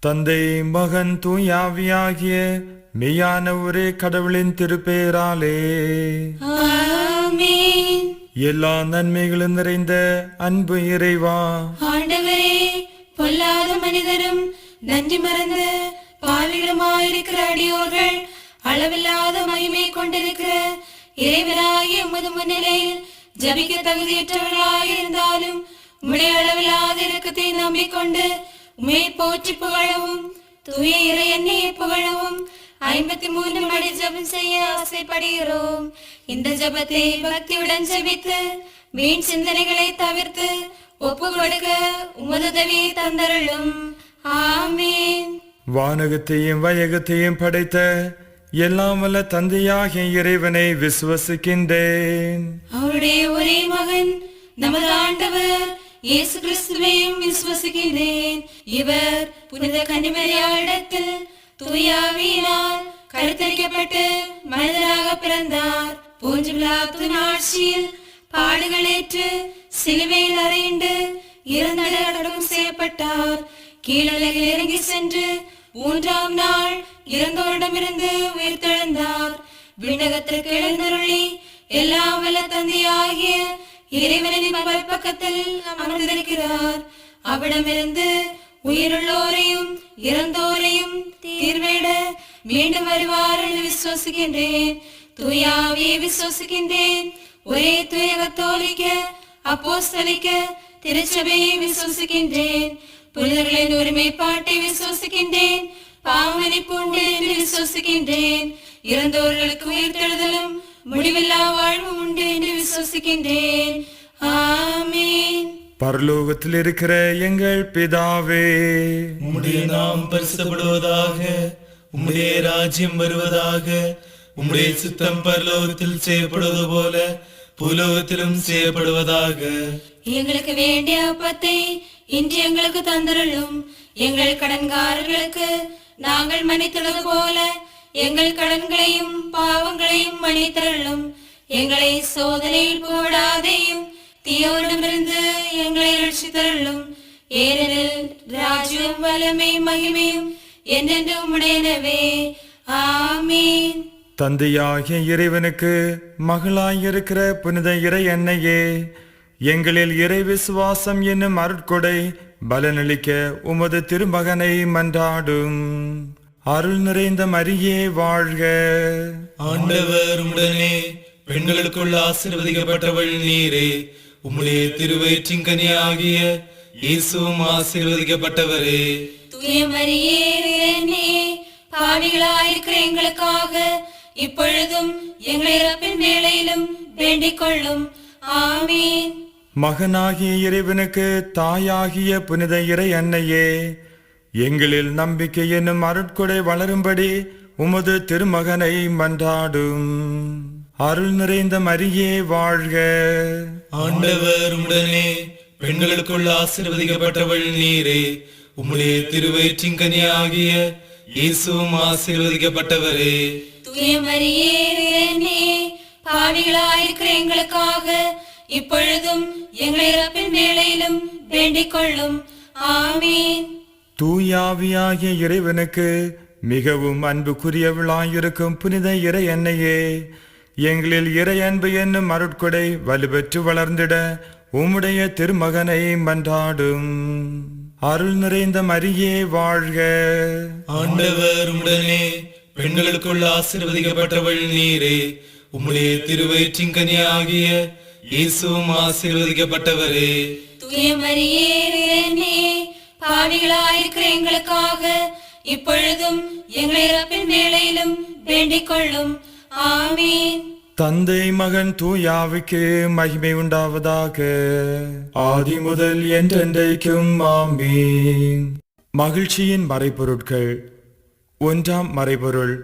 தந்தை மகன் தூயாவியாகிய மெய்யான ஒரே கடவுளின் திருப்பேராலே ஆமென். எல்லா நன்மைகளும் நிறைந்த அன்பு இறைவா, ஆண்டவரே, பொல்லாத மனிதரும் நன்றி மறந்த பாவிகளுமாயிருக்கிற அடியோர்கள் அளவில்லாத மகிமை கொண்டிருக்கிற இறைவனாகிய உமது முன்னிலையில் ஜபிக்க தகுதியற்றவர்களாயிருந்தாலும் உம்முடைய அளவில்லாத இரக்கத்தை நம்பிக்கொண்டு உம்மை போற்றி புகழவும் தூய இறை எண்ணெயை புகழவும் 53 மணி ஜெபம் செய்ய ஆசைப்படுகிறோம். இந்த ஜெபத்தை பக்தியுடன் ஜெபித்து வீண் சிந்தனைகளை தவிர்த்து ஒப்பு கொடுக்க உமது உதவியை தந்தருளும். ஆமென். வானகத்தையும் வயகத்தையும் படைத்த எல்லாம் வல்ல தந்தையாகிய இறைவனை விசுவசிக்கின்றேன். அவருடைய ஒரே மகன் நமது ஆண்டவர் இயேசு கிறிஸ்துவையும் விசுவசிக்கின்றேன். இவர் புனித கன்னிமரியாளிடத்தில் தூயாவியினால் கருத்தரிக்கப்பட்டு மனிதனாக பிறந்தார். போஞ்சு பிலாத்துவின் ஆட்சியில் பாடுகளேற்று சிலுவையில் அறையுண்டு இறந்தடக்கம் செய்யப்பட்டார். கீழுலகில் இறங்கி சென்று 3ஆம் நாள் இறந்தோரிடமிருந்து உயிர்த்தெழுந்தார். விண்ணகத்திற்கு எழுந்தருளி எல்லாம் வல்ல தந்தையாகிய இறைவனின் வலப்பக்கத்தில் அமர்ந்திருக்கிறார். அவிடமிருந்து உயிருள்ளோரையும் இறந்தோரையும் தீர்வேட மீண்டும் வருவார் என்று விசுவசிக்கின்றேன். தூயாவியை விசுவசிக்கின்றேன். ஒரே தூய கத்தோலிக்க அப்போஸ்தலிக்க திருச்சபையை விசுவசிக்கின்றேன். புனிதர்களின் ஒருமைப்பாட்டை விசுவசிக்கின்றேன். பாவமன்னிப்பு உண்டு என்று விசுவசிக்கின்றேன். இறந்தோர்களுக்கு உயிர்த்தெழுதலும் முடிவில்லா வாழ்வு உண்டு என்று விசுவசிக்கின்றேன். ஆமென். பரலோகத்தில் இருக்கிற எங்கள் பிதாவே, உம்முடைய நாம் பரிசுத்தப்படுவதாக, உம்முடைய ராஜ்யம் வருவதாக, உம்முடைய சித்தம் பரலோகத்தில் செய்யப்படுவது போல பூலோகத்திலும் செய்யப்படுவதாக. எங்களுக்கு வேண்டிய அப்பத்தை இன்று எங்களுக்கு தந்தருளும். எங்கள் கடன்காரர்களுக்கு நாங்கள் மன்னித்தது போல எங்கள் கடன்களையும் பாவங்களையும் மன்னித்தருளும். எங்களை சோதனையில் போடாதேயும் தீயோரிடமிருந்து எங்களை ரட்சித்தருளும். ஏனெனில் ராஜ்யம் வல்லமை மகிமையும் என்றென்று உம்முடையனவே. ஆமென். தந்தையாகிய இறைவனுக்கு மகளாயிருக்கிற புனித இறை அன்னையே, எங்களில் இறை விசுவாசம் என்னும் அருட்கொடை பலனளிக்க உமது திருமகனை மன்றாடும். அருள் நிறைந்த மரியே வாழ்க. ஆண்டவர் உடனே பெண்களுக்குள் ஆசீர்வதிக்கப்பட்டவள் நீரே. உம்முடைய திருவயிற்றின் கனியாகிய இயேசுவும் ஆசீர்வதிக்கப்பட்டவரே. தூய மரியே, இறைவனே, பாவிகளாயிருக்கிற எங்களுக்காக இப்பொழுதும் எங்கள் இறப்பின் வேளையிலும் வேண்டிக் கொள்ளும். ஆமென். மகனாகிய இறைவனுக்கு தாயாகிய புனித இறை அன்னையே, எங்களில் நம்பிக்கை என்னும் அருட்கொடை வளரும்படி உமது திருமகனை மன்றாடும். அருள் நிறைந்த மரியே வாழ்க. ஆண்டவர் உடனே பெண்களுக்குள் ஆசீர்வதிக்கப்பட்டவள் நீரே. உம்முடைய திருவயிற்றின் கனியாகிய இயேசுவும் ஆசீர்வதிக்கப்பட்டவரே. தூய மரியே, இறைவனே, பாவிகளாயிருக்கிற எங்களுக்காக இப்பொழுதும் எங்கள் இறப்பின் வேளையிலும் வேண்டிக் கொள்ளும். ஆமென். தூயாவியாகிய இறைவனுக்கு மிகவும் அன்புக்குரியவளாயிருக்கும் புனித இறை அன்னையே, எங்களில் இறை அன்பு என்னும் அருட்கொடை வலுப்பெற்று வளர்ந்திட உம்முடைய திருமகனை மன்றாடும். அருள் நிறைந்த மரியே வாழ்க. ஆண்டவர் உடனே பெண்களுக்குள் ஆசீர்வதிக்கப்பட்டவள் நீரே. உம்முடைய திருவயிற்றின் கனியாகிய இயேசுவும் ஆசீர்வதிக்கப்பட்டவரே. தூய மரியே, இறைவனே, பாவிகளாயிருக்கிற எங்களுக்காக இப்பொழுதும் எங்கள் இறப்பின் வேளையிலும் வேண்டிக் கொள்ளும். ஆமென். தந்தை மகன் தூயாவிக்கு மகிமை உண்டாவதாக. ஆதி முதல் என்றென்றைக்கும் ஆமென். மகிழ்ச்சியின் மறைபொருட்கள். 1ஆம் மறைபொருள்,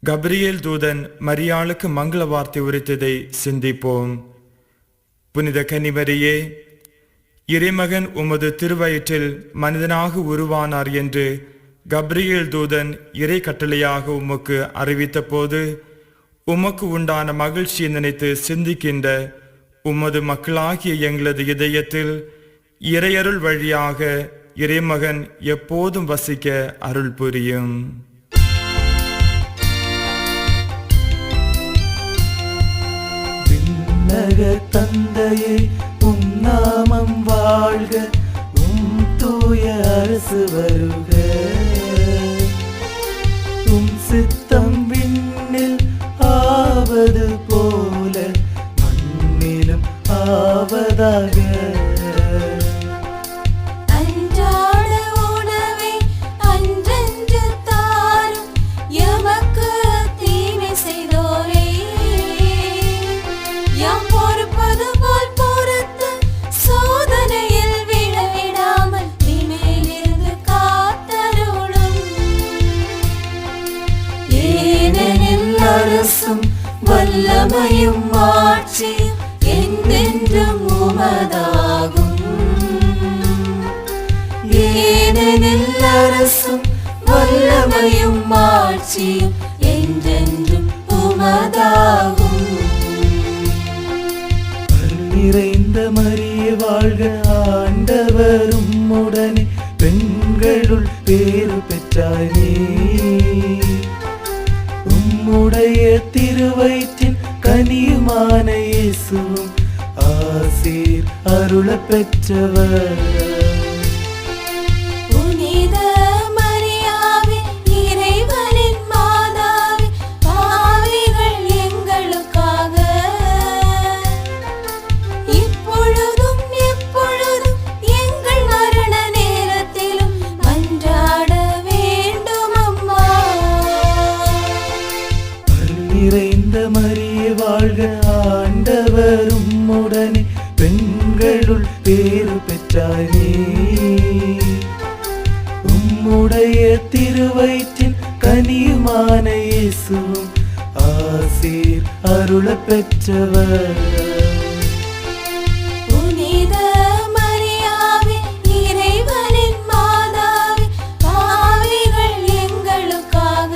கபிரியேல் தூதன் மரியாளுக்கு மங்கள வார்த்தை உரைத்ததை சிந்திப்போம். புனித கன்னிமரியே, இறைமகன் உமது திருவயிற்றில் மனிதனாக உருவானார் என்று கபிரியேல் தூதன் இறை கட்டளையாக உமக்கு அறிவித்த போது உமக்கு உண்டான மகிழ்ச்சியை நினைத்து சிந்திக்கின்ற உமது மக்களாகிய எங்களது இதயத்தில் இறையருள் வழியாக இறைமகன் எப்போதும் வசிக்க அருள் புரியும். விண்ணக தந்தையே, உம் நாமம் வாழ்க, உம் தூய அரசு வருக, உம் சித்தம் விண்ணில் ஆவது போல மண்ணிலும் ஆவதாக. அன்றாட உணவை அன்றன்று தாரும், எமக்கு தீமை செய்தோரே யாம் பொறுப்பது போல் பொறுத்து, சோதனையில் விழவிடாமல் தீமையிலிருந்து காத்தருளும். ஏனெனில் அரசும் வல்லமையும் ஆட்சியும் என்றென்றும் உமதாகும். ஏனெனில் அரசும் வல்லமையும் ஆட்சியும் என்றென்றும் உமதாகும். நிறைந்த மரியே வாழ்க, ஆண்டவர் உம்முடனே, பெண்களுள் பேறு பெற்றாய் நீ. உம்முடைய திருவயிற்றின் கனியுமான இயேசுவும் ஆசீர் அருளப் பெற்றவர். புனித மரியாவே, இறைவனின் மாதாவே, பாவிகள் எங்களுக்காக இப்பொழுதும் எப்பொழுதும் எங்கள் மரண நேரத்திலும் மன்றாட வேண்டும் அம்மா. நிறைந்த மரியே வாழ்க, ஆண்டவர் உம்முடனே, பெண்களுள் பேறு பெற்றாய் நீ. உம்முடைய திருவயிற்றின் கனியுமான இயேசுவும் ஆசீர் அருளப் பெற்றவர். புனித மரியாவே, இறைவனின் மாதாவே, பாவிகள் எங்களுக்காக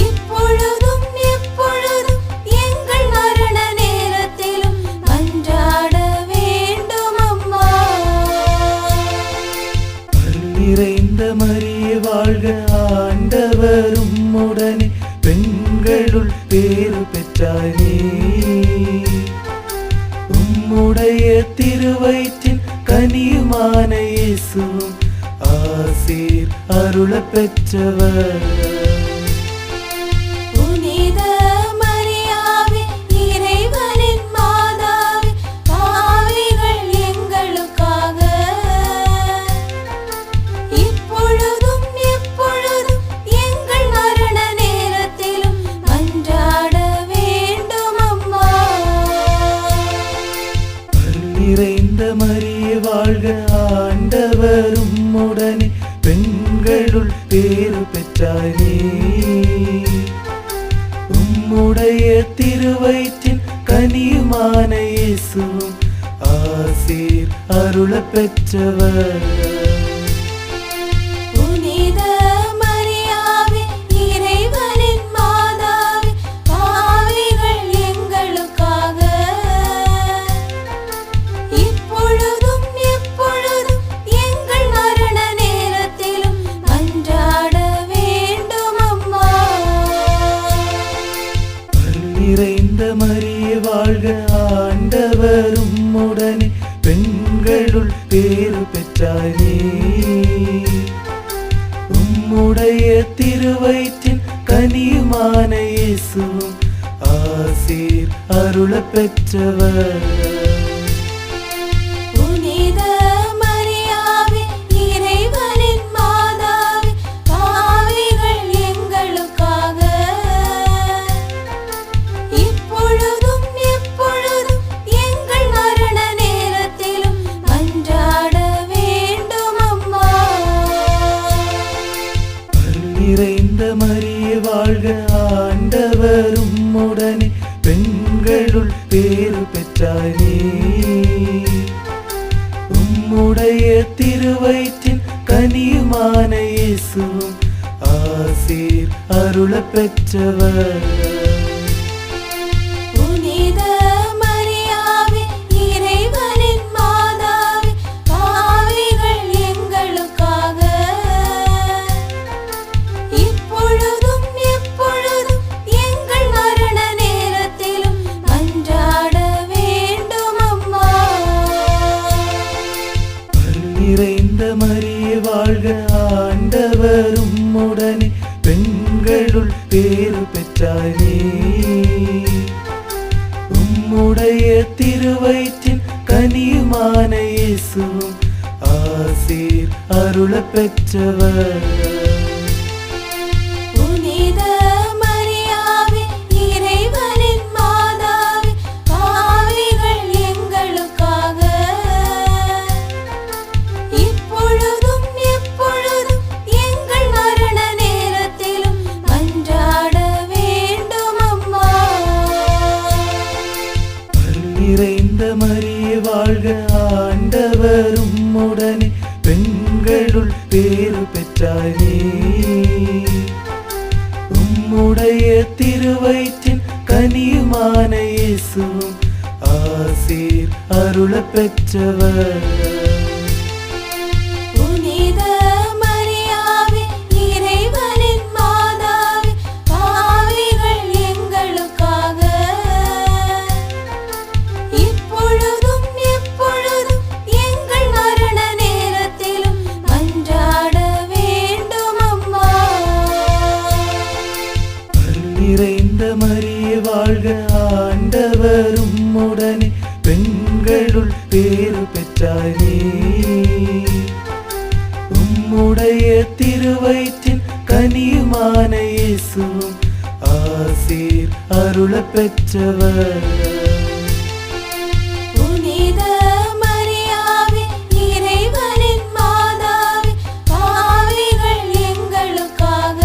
இப்பொழுதும் எப்பொழுதும் எங்கள் மரண நேரத்திலும் மன்றாட வேண்டும் அம்மா. நிறைந்த மரியே வாழ்க, ஆண்டவர் உம்முடனே, பெண்களுள் பேறு பெற்றாய் நீ. உம்முடைய திருவயிற்றின் கனியுமான இயேசுவும் ஆசீர் அருளப் பெற்றவர். புனித மரியாவே, இறைவனின் மாதாவே, பாவிகள் எங்களுக்காக இப்பொழுதும் எப்பொழுதும் எங்கள் மரண நேரத்திலும் மன்றாட வேண்டும் அம்மா. நிறைந்த மரியே வாழ்க, ஆண்டவர் உம்முடனே, பெண்களுள் பேறு பெற்றாய் நீ. உம்முடைய திருவயிற்றின் கனியுமான இயேசுவும் ஆசீர் அருளப் பெற்றவர். புனித மரியாவே, இறைவனின் மாதாவே, பாவிகள் எங்களுக்காக இப்பொழுதும் எப்பொழுதும் எங்கள் மரண நேரத்திலும் மன்றாட வேண்டும் அம்மா. நிறைந்த மரியே வாழ்க, ஆண்டவர் உம்முடனே, பெண்களுள் பேறு பெற்றாய் நீ. உம்முடைய திருவயிற்றின் கனியுமான இயேசுவும் ஆசீர் அருளப் பெற்றவர். புனித மரியாவே, இறைவனின் மாதாவே, பாவிகள் எங்களுக்காக இப்பொழுதும் எப்பொழுதும் எங்கள் மரண நேரத்திலும் மன்றாட வேண்டும் அம்மா. நிறைந்த மரியே வாழ்க, ஆண்டவர் உம்முடனே, பெண்களுள் பேறு பெற்றாய் நீ. உம்முடைய திருவயிற்றின் கனியுமான இயேசுவும் ஆசீர் அருளப் பெற்றவர். புனித மரியாவே, இறைவனின் மாதாவே, நிறைந்த மரியே வாழ்க, ஆண்டவர் உம்முடனே, பெண்களுள் பேறு பெற்றாய் நீ. உம்முடைய திருவயிற்றின் கனியுமான இயேசுவும் ஆசீர் அருள பெற்றவர். புனித மரியாவே, இறைவனின் மாதாவே, பாவிகள் எங்களுக்காக இப்பொழுதும் எப்பொழுதும் எங்கள் மரண நேரத்திலும் மன்றாட வேண்டும் அம்மா. நிறைந்த மரியே வாழ்க, ஆண்டவர் உம்முடனே, பெண்களுள் பேறு பெற்றாய் நீ. உம்முடைய திருவயிற்றின் கனியுமான இயேசுவும் ஆசீர் அருள பெற்றவர். புனித மரியாவே, இறைவனின் மாதாவே, பாவிகள் எங்களுக்காக இப்பொழுதும் எப்பொழுதும் எங்கள் மரண நேரத்திலும் மன்றாட வேண்டும் அம்மா. நிறைந்த மரியே வாழ்க, ஆண்டவர் உம்முடனே, பெண்களுள் பேறு பெற்றாய் நீ. உம்முடைய திருவயிற்றின் கனியுமான இயேசுவும் ஆசீர் அருள பெற்றவர். புனித மரியாவே, இறைவனின் மாதாவே, பாவிகள் எங்களுக்காக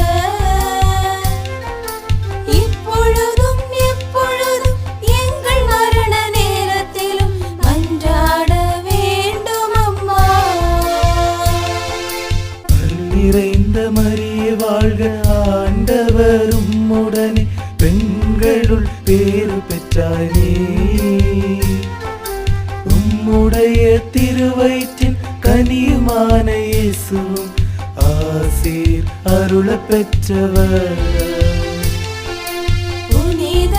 இப்பொழுதும் எப்பொழுதும் எங்கள் மரண நேரத்திலும் மன்றாட வேண்டும் அம்மா. நிறைந்த மரியே வாழ்க, ஆண்டவர் உம்முடனே, பெண்களுள் பேறு பெற்றாய் நீ. உம்முடைய திருவயிற்றின் கனியுமான இயேசுவும் ஆசீர் அருள பெற்றவர். புனித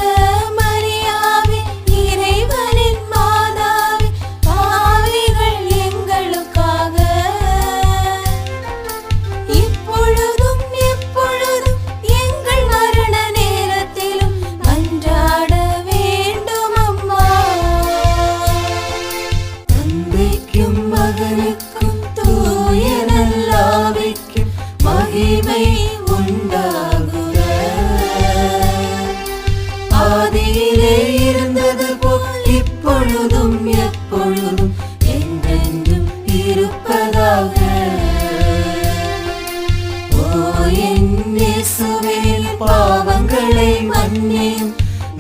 மரியாவே, இறைவனின் மாதாவே, பாவிகள் எங்களுக்காக இப்பொழுதும் எப்பொழுதும் எங்கள் மரண நேரத்திலும் மன்றாட வேண்டும் அம்மா. தந்தைக்கும் மகனுக்கும் தூய நல்லாவிக்கும் மகிமை உண்டாகுக. ஆதியிலே இருந்தது போல் இப்பொழுதும் எப்பொழுதும் என்றென்றும் இருப்பதாக. ஓ என் இயேசுவே, பாவங்களை மன்னியும்,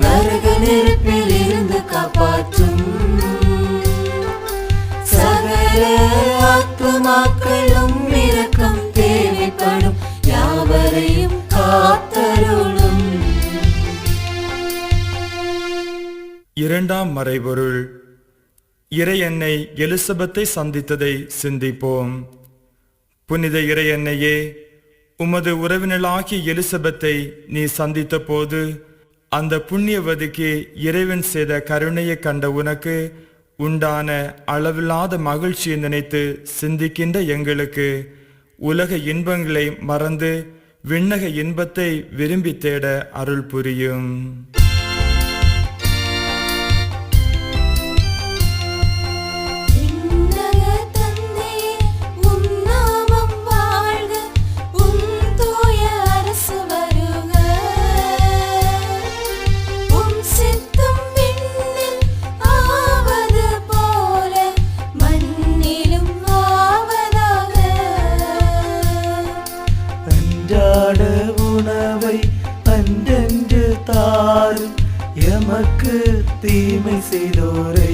நரக நெருப்பில் இருந்து காப்பாற்றும். சகல ஆத்துமாக்களும் இரக்கம் தேவைப்படும் யாவரையும் காத்தருளும். இரண்டாம் மறைபொருள். இறையன்னை எலிசபெத்தை சந்தித்ததை சிந்திப்போம். புனித இறையன்னையே, உமது உறவினளாகிய எலிசபெத்தை நீ சந்தித்த போது அந்த புண்ணியவதிக்கு இறைவன் செய்த கருணையை கண்ட உனக்கு உண்டான அளவில்லாத மகிழ்ச்சியை நினைத்து சிந்திக்கின்ற எங்களுக்கு உலக இன்பங்களை மறந்து விண்ணக இன்பத்தை விரும்பி தேட அருள் புரியும். உணவை அன்றென்று தாரும் எமக்கு தீமை செய்தோரை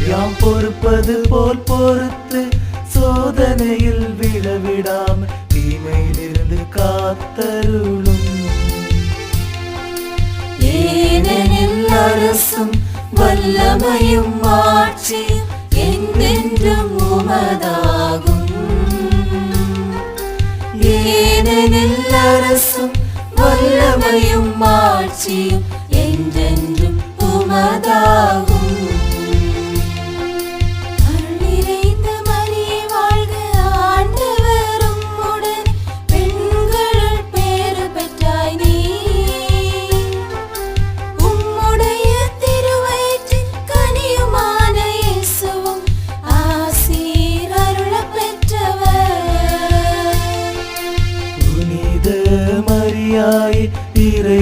யாம் பொறுப்பது போல் பொறுத்து சோதனையில் விழவிடாமல் தீமையிலிருந்து காத்தருளும். ஏனெனில் அரசும் வல்லமையும் ஆட்சியும் என்றென்றும் உமதாகும். ஏனெனில் அரசும் வல்லமையும் ஆட்சியும் என்றென்றும் உமதாகும். அருள் நிறைந்த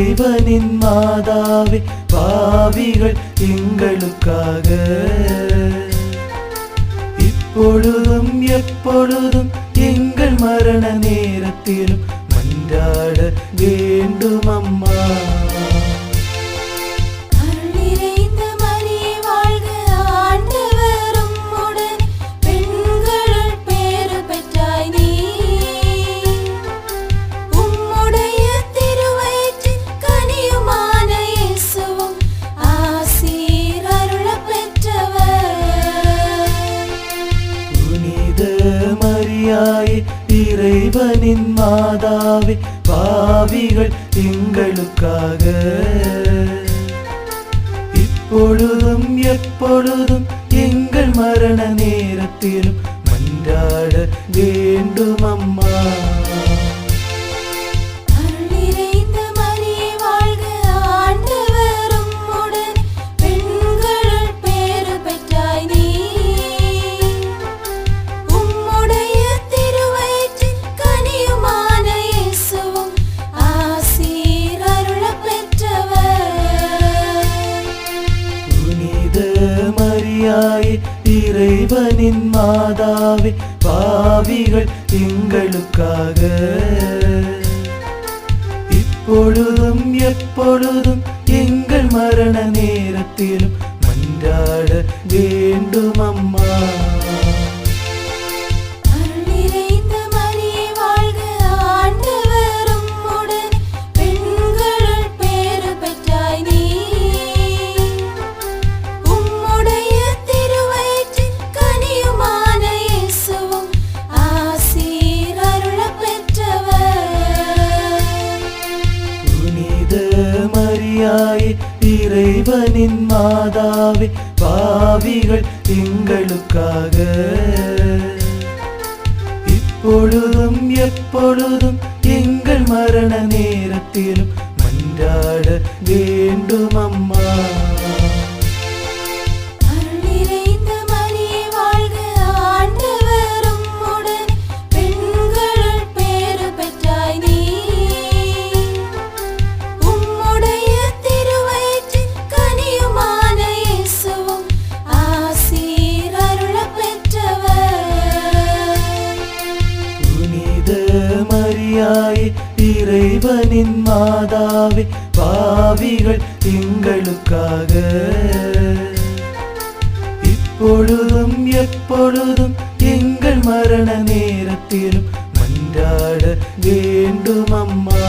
இறைவனின் மாதாவே பாவிகள் எங்களுக்காக இப்பொழுதும் எப்பொழுதும் எங்கள் மரண நேரத்திலும் மன்றாட வேண்டும் அம்மா. இறைவனின் மாதாவே பாவிகள் எங்களுக்காக இப்பொழுதும் எப்பொழுதும் எங்கள் மரண நேரத்திலும் மன்றாட வேண்டும் அம்மா. இறைவனின் மாதாவே பாவிகள் எங்களுக்காக இப்பொழுதும் எப்பொழுதும் எங்கள் மரண நேரத்திலும் மன்றாட வேண்டும் அம்மா. இறைவனின் மாதாவே பாவிகள் எங்களுக்காக இப்பொழுதும் எப்பொழுதும் எங்கள் மரண நேரத்திலும் மன்றாட வேண்டும் அம்மா. இறைவனின் மாதாவே பாவிகள் எங்களுக்காக இப்பொழுதும் எப்பொழுதும் எங்கள் மரண நேரத்திலும் மன்றாட வேண்டும் அம்மா.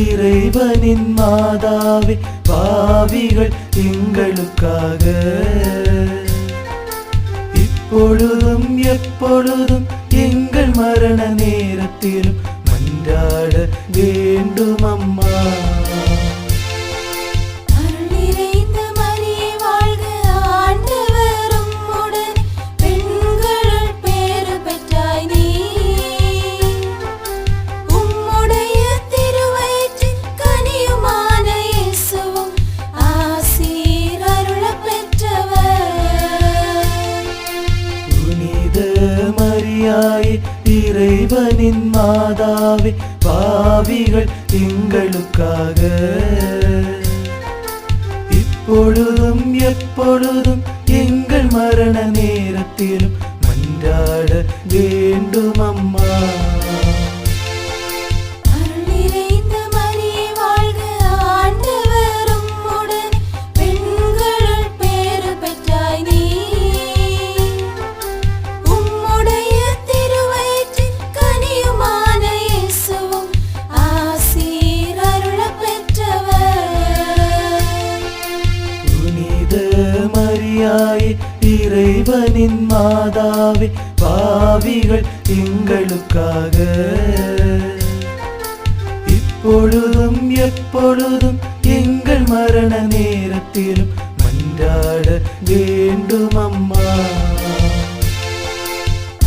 இறைவனின் மாதாவே பாவிகள் எங்களுக்காக இப்பொழுதும் எப்பொழுதும் எங்கள் மரண நேரத்திலும் மன்றாட வேண்டும் அம்மா. இறைவனின் மாதாவே பாவிகள் எங்களுக்காக இப்பொழுதும் எப்பொழுதும் எங்கள் மரண நேரத்திலும் மன்றாட வேண்டும் அம்மா. இறைவனின் மாதாவே பாவிகள் எங்களுக்காக இப்பொழுதும் எப்பொழுதும் எங்கள் மரண நேரத்திலும் மன்றாட மன்றாட வேண்டும் அம்மா.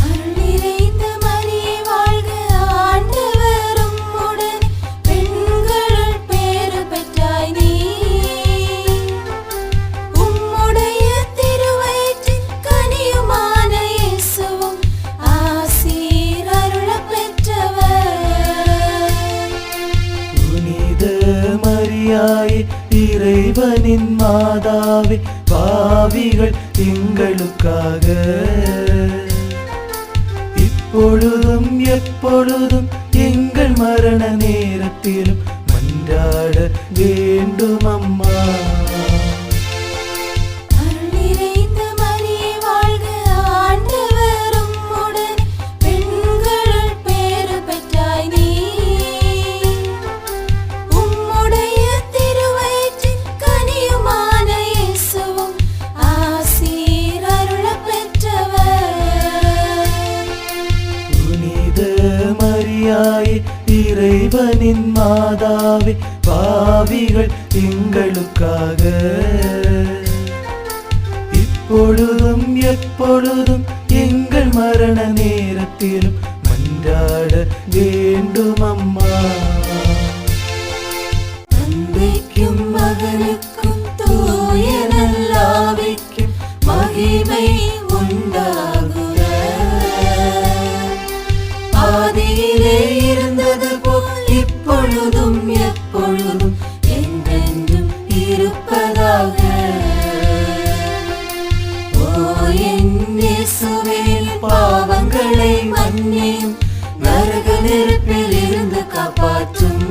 அருள் நிறைந்த மரியே வாழ்க, ஆண்டவர் உம்முடனே, பெண்களுள் பேறு பெற்றாய் நீ. உம்முடைய திருவயிற்றின் கனியுமான இயேசுவும் ஆசீர் அருளப் பெற்றவர். புனித மரியாயே இறைவனின் மாதாவே, பாவிகள் எங்களுக்காக இப்பொழுதும் எப்பொழுதும் எங்கள் மரண நேரத்திலும் மன்றாட வேண்டும் அம்மா. அருள் நிறைந்த மரியே வாழ்க, ஆண்டவர் உம்முடனே, பெண்களுள் பேறு பெற்றாய் நீ. உம்முடைய திருவயிற்றின் கனியுமான இயேசுவும் ஆசீர் அருளப் பெற்றவர். புனித மரியாயே இறைவனின் மாதாவே, பாவிகள் எங்களுக்காக இப்பொழுதும் எப்பொழுதும் எங்கள் மரண நேரத்திலும் மன்றாட வேண்டும் அம்மா. தந்தைக்கும் மகனுக்கும் தூய நல்லாவிக்கும் மகிமை உண்டாகுக. ஆதியிலே இருந்தது போல் இப்பொழுதும் எப்பொழுதும் என்றென்றும் இருப்பதாக. ஓ என் இயேசுவே, பாவங்களை மன்னியும், நரக நெருப்பில் இருந்து காப்பாற்றும்.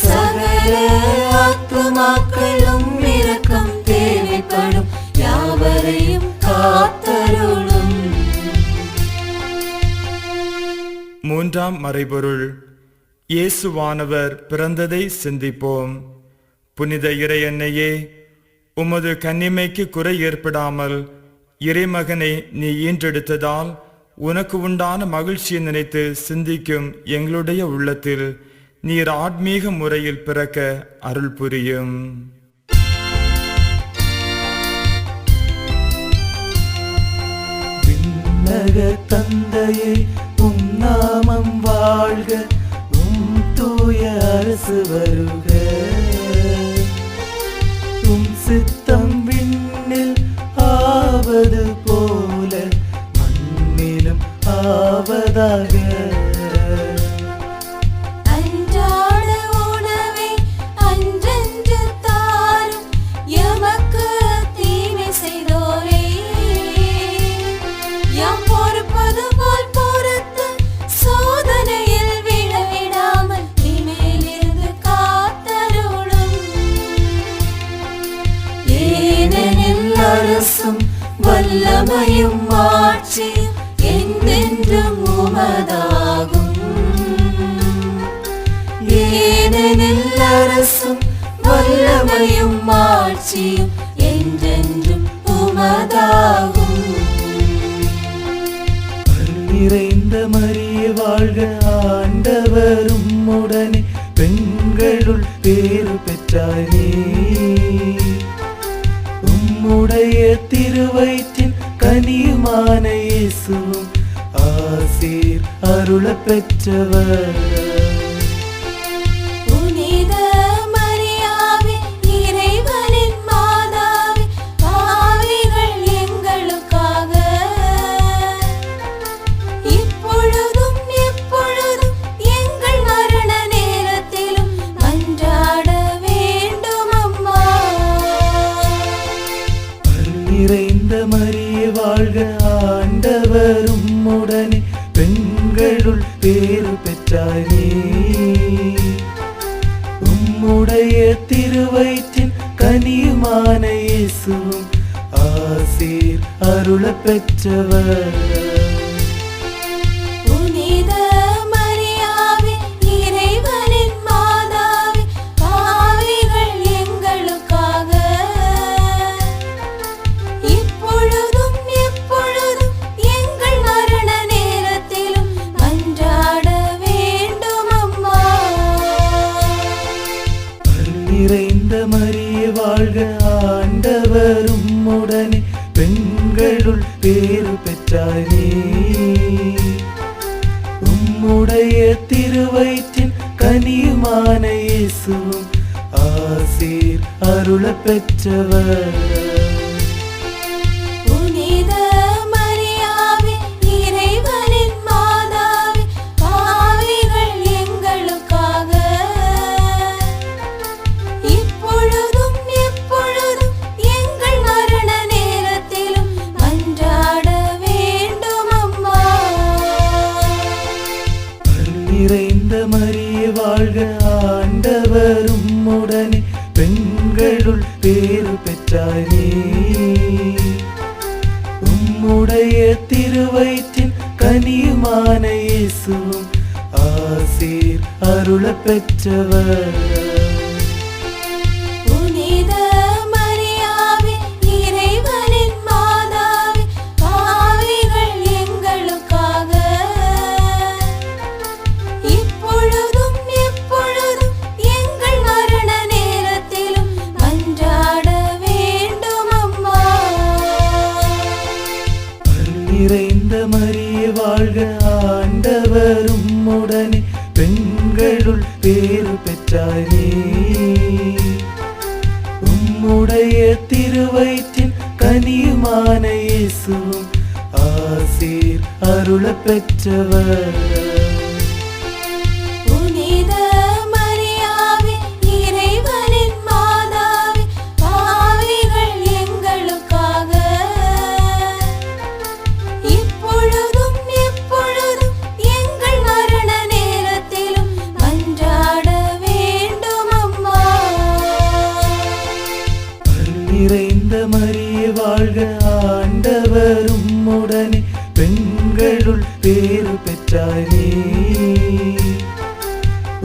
சகல ஆத்துமாக்களும் இரக்கம் தேவைப்படும் யாவரையும் காத்தருளும். மூன்றாம் மறைபொருள். இயேசுவானவர் பிறந்ததை சிந்திப்போம். புனித இறையன்னையே, உமது கன்னிமைக்கு குறை ஏற்படாமல் இறைமகனை நீ ஈன்றெடுத்ததால் உனக்கு உண்டான மகிழ்ச்சியை நினைத்து சிந்திக்கும் எங்களுடைய உள்ளத்தில் நீர் ஆத்மீக முறையில் பிறக்க அருள் புரியும். விண்ணக தந்தையே, உம் நாமம் வாழ்க, உம் தூய அரசு வருக, உம் சித்தம் விண்ணில் ஆவது போல மண்ணிலும் ஆவதாக. அன்றாட உணவை அன்றன்று தாரும், எமக்கு தீமை செய்தோரே யாம் பொறுப்பது போல் பொறுத்து, சோதனையில் விழவிடாமல் தீமையிலிருந்து காத்தருளும். ஏனெனில் அரசும் வல்லமையும் ஆட்சியும் என்றென்றும் உமதாகும். ஏனெனில் அரசும் வல்லமையும் ஆட்சியும் என்றென்றும் உமதாகும். அருள் நிறைந்த மரியே வாழ்க, ஆண்டவர் உம்முடனே, பெண்களுள் பேறு பெற்றாய் நீ. உம்முடைய திருவயிற்றின் கனியுமான இயேசுவும் ஆசீர் அருளப் பெற்றவர். புனித மரியாவே, இறைவனின் மாதாவே, பாவிகள் எங்களுக்காக இப்பொழுதும் எப்பொழுதும் எங்கள் மரண நேரத்திலும் மன்றாட வேண்டும் அம்மா. அருள் நிறைந்த மரியே வாழ்க, ஆண்டவர் உம்முடனே, பெண்களுள் பேறு பெற்றாய் நீ. உம்முடைய திருவயிற்றின் கனியுமான இயேசுவும் ஆசீர் அருளப் பெற்றவர். புனித மரியாவே, இறைவனின் மாதாவே, பாவிகள் எங்களுக்காக இப்பொழுதும் எப்பொழுதும் எங்கள் மரண நேரத்திலும் மன்றாட வேண்டும் அம்மா. அருள் நிறைந்த மரியே வாழ்க ஆண்டவர் உம்முடனே பெண்களுள் பேறு பெற்றாய் நீ உம்முடைய திருவயிற்றின் கனியுமான இயேசுவும் ஆசீர் அருள பெற்றவர் புனித மரியாவே இறைவனின் மாதாவே பாவிகள் எங்களுக்காக இப்பொழுதும் எப்பொழுதும் எங்கள் மரண நேரத்திலும் மன்றாட வேண்டும் அம்மா. அருள் நிறைந்த மரியே வாழ்க ஆண்டவர் உம்முடனே பெண்களுள் பேறு பெற்றாய் நீ உம்முடைய திருவயிற்றின் கனியுமான இயேசுவும் ஆசீர் அருள பெற்றவர் புனித மரியாவே இறைவனின் மாதாவே பாவிகள் எங்களுக்காக இப்பொழுதும் எப்பொழுதும் எங்கள் மரண நேரத்திலும் மன்றாட வேண்டும் அம்மா. அருள் நிறைந்த மரியே வாழ்க ஆண்டவர் உம்முடனே பெண்களுள் பேறு பெற்றாய் நீ உம்முடைய திருவயிற்றின் கனியுமான இயேசுவும் ஆசீர் அருள பெற்றவர் புனித மரியாவே இறைவனின் மாதாவே பாவிகள் எங்களுக்காக இப்பொழுதும் எப்பொழுதும் எங்கள் மரண நேரத்திலும் மன்றாட வேண்டும் அம்மா. அருள் நிறைந்த மரியே வாழ்க ஆண்டவர் உம்முடனே பெண்களுள் பேறு பெற்றாய் நீ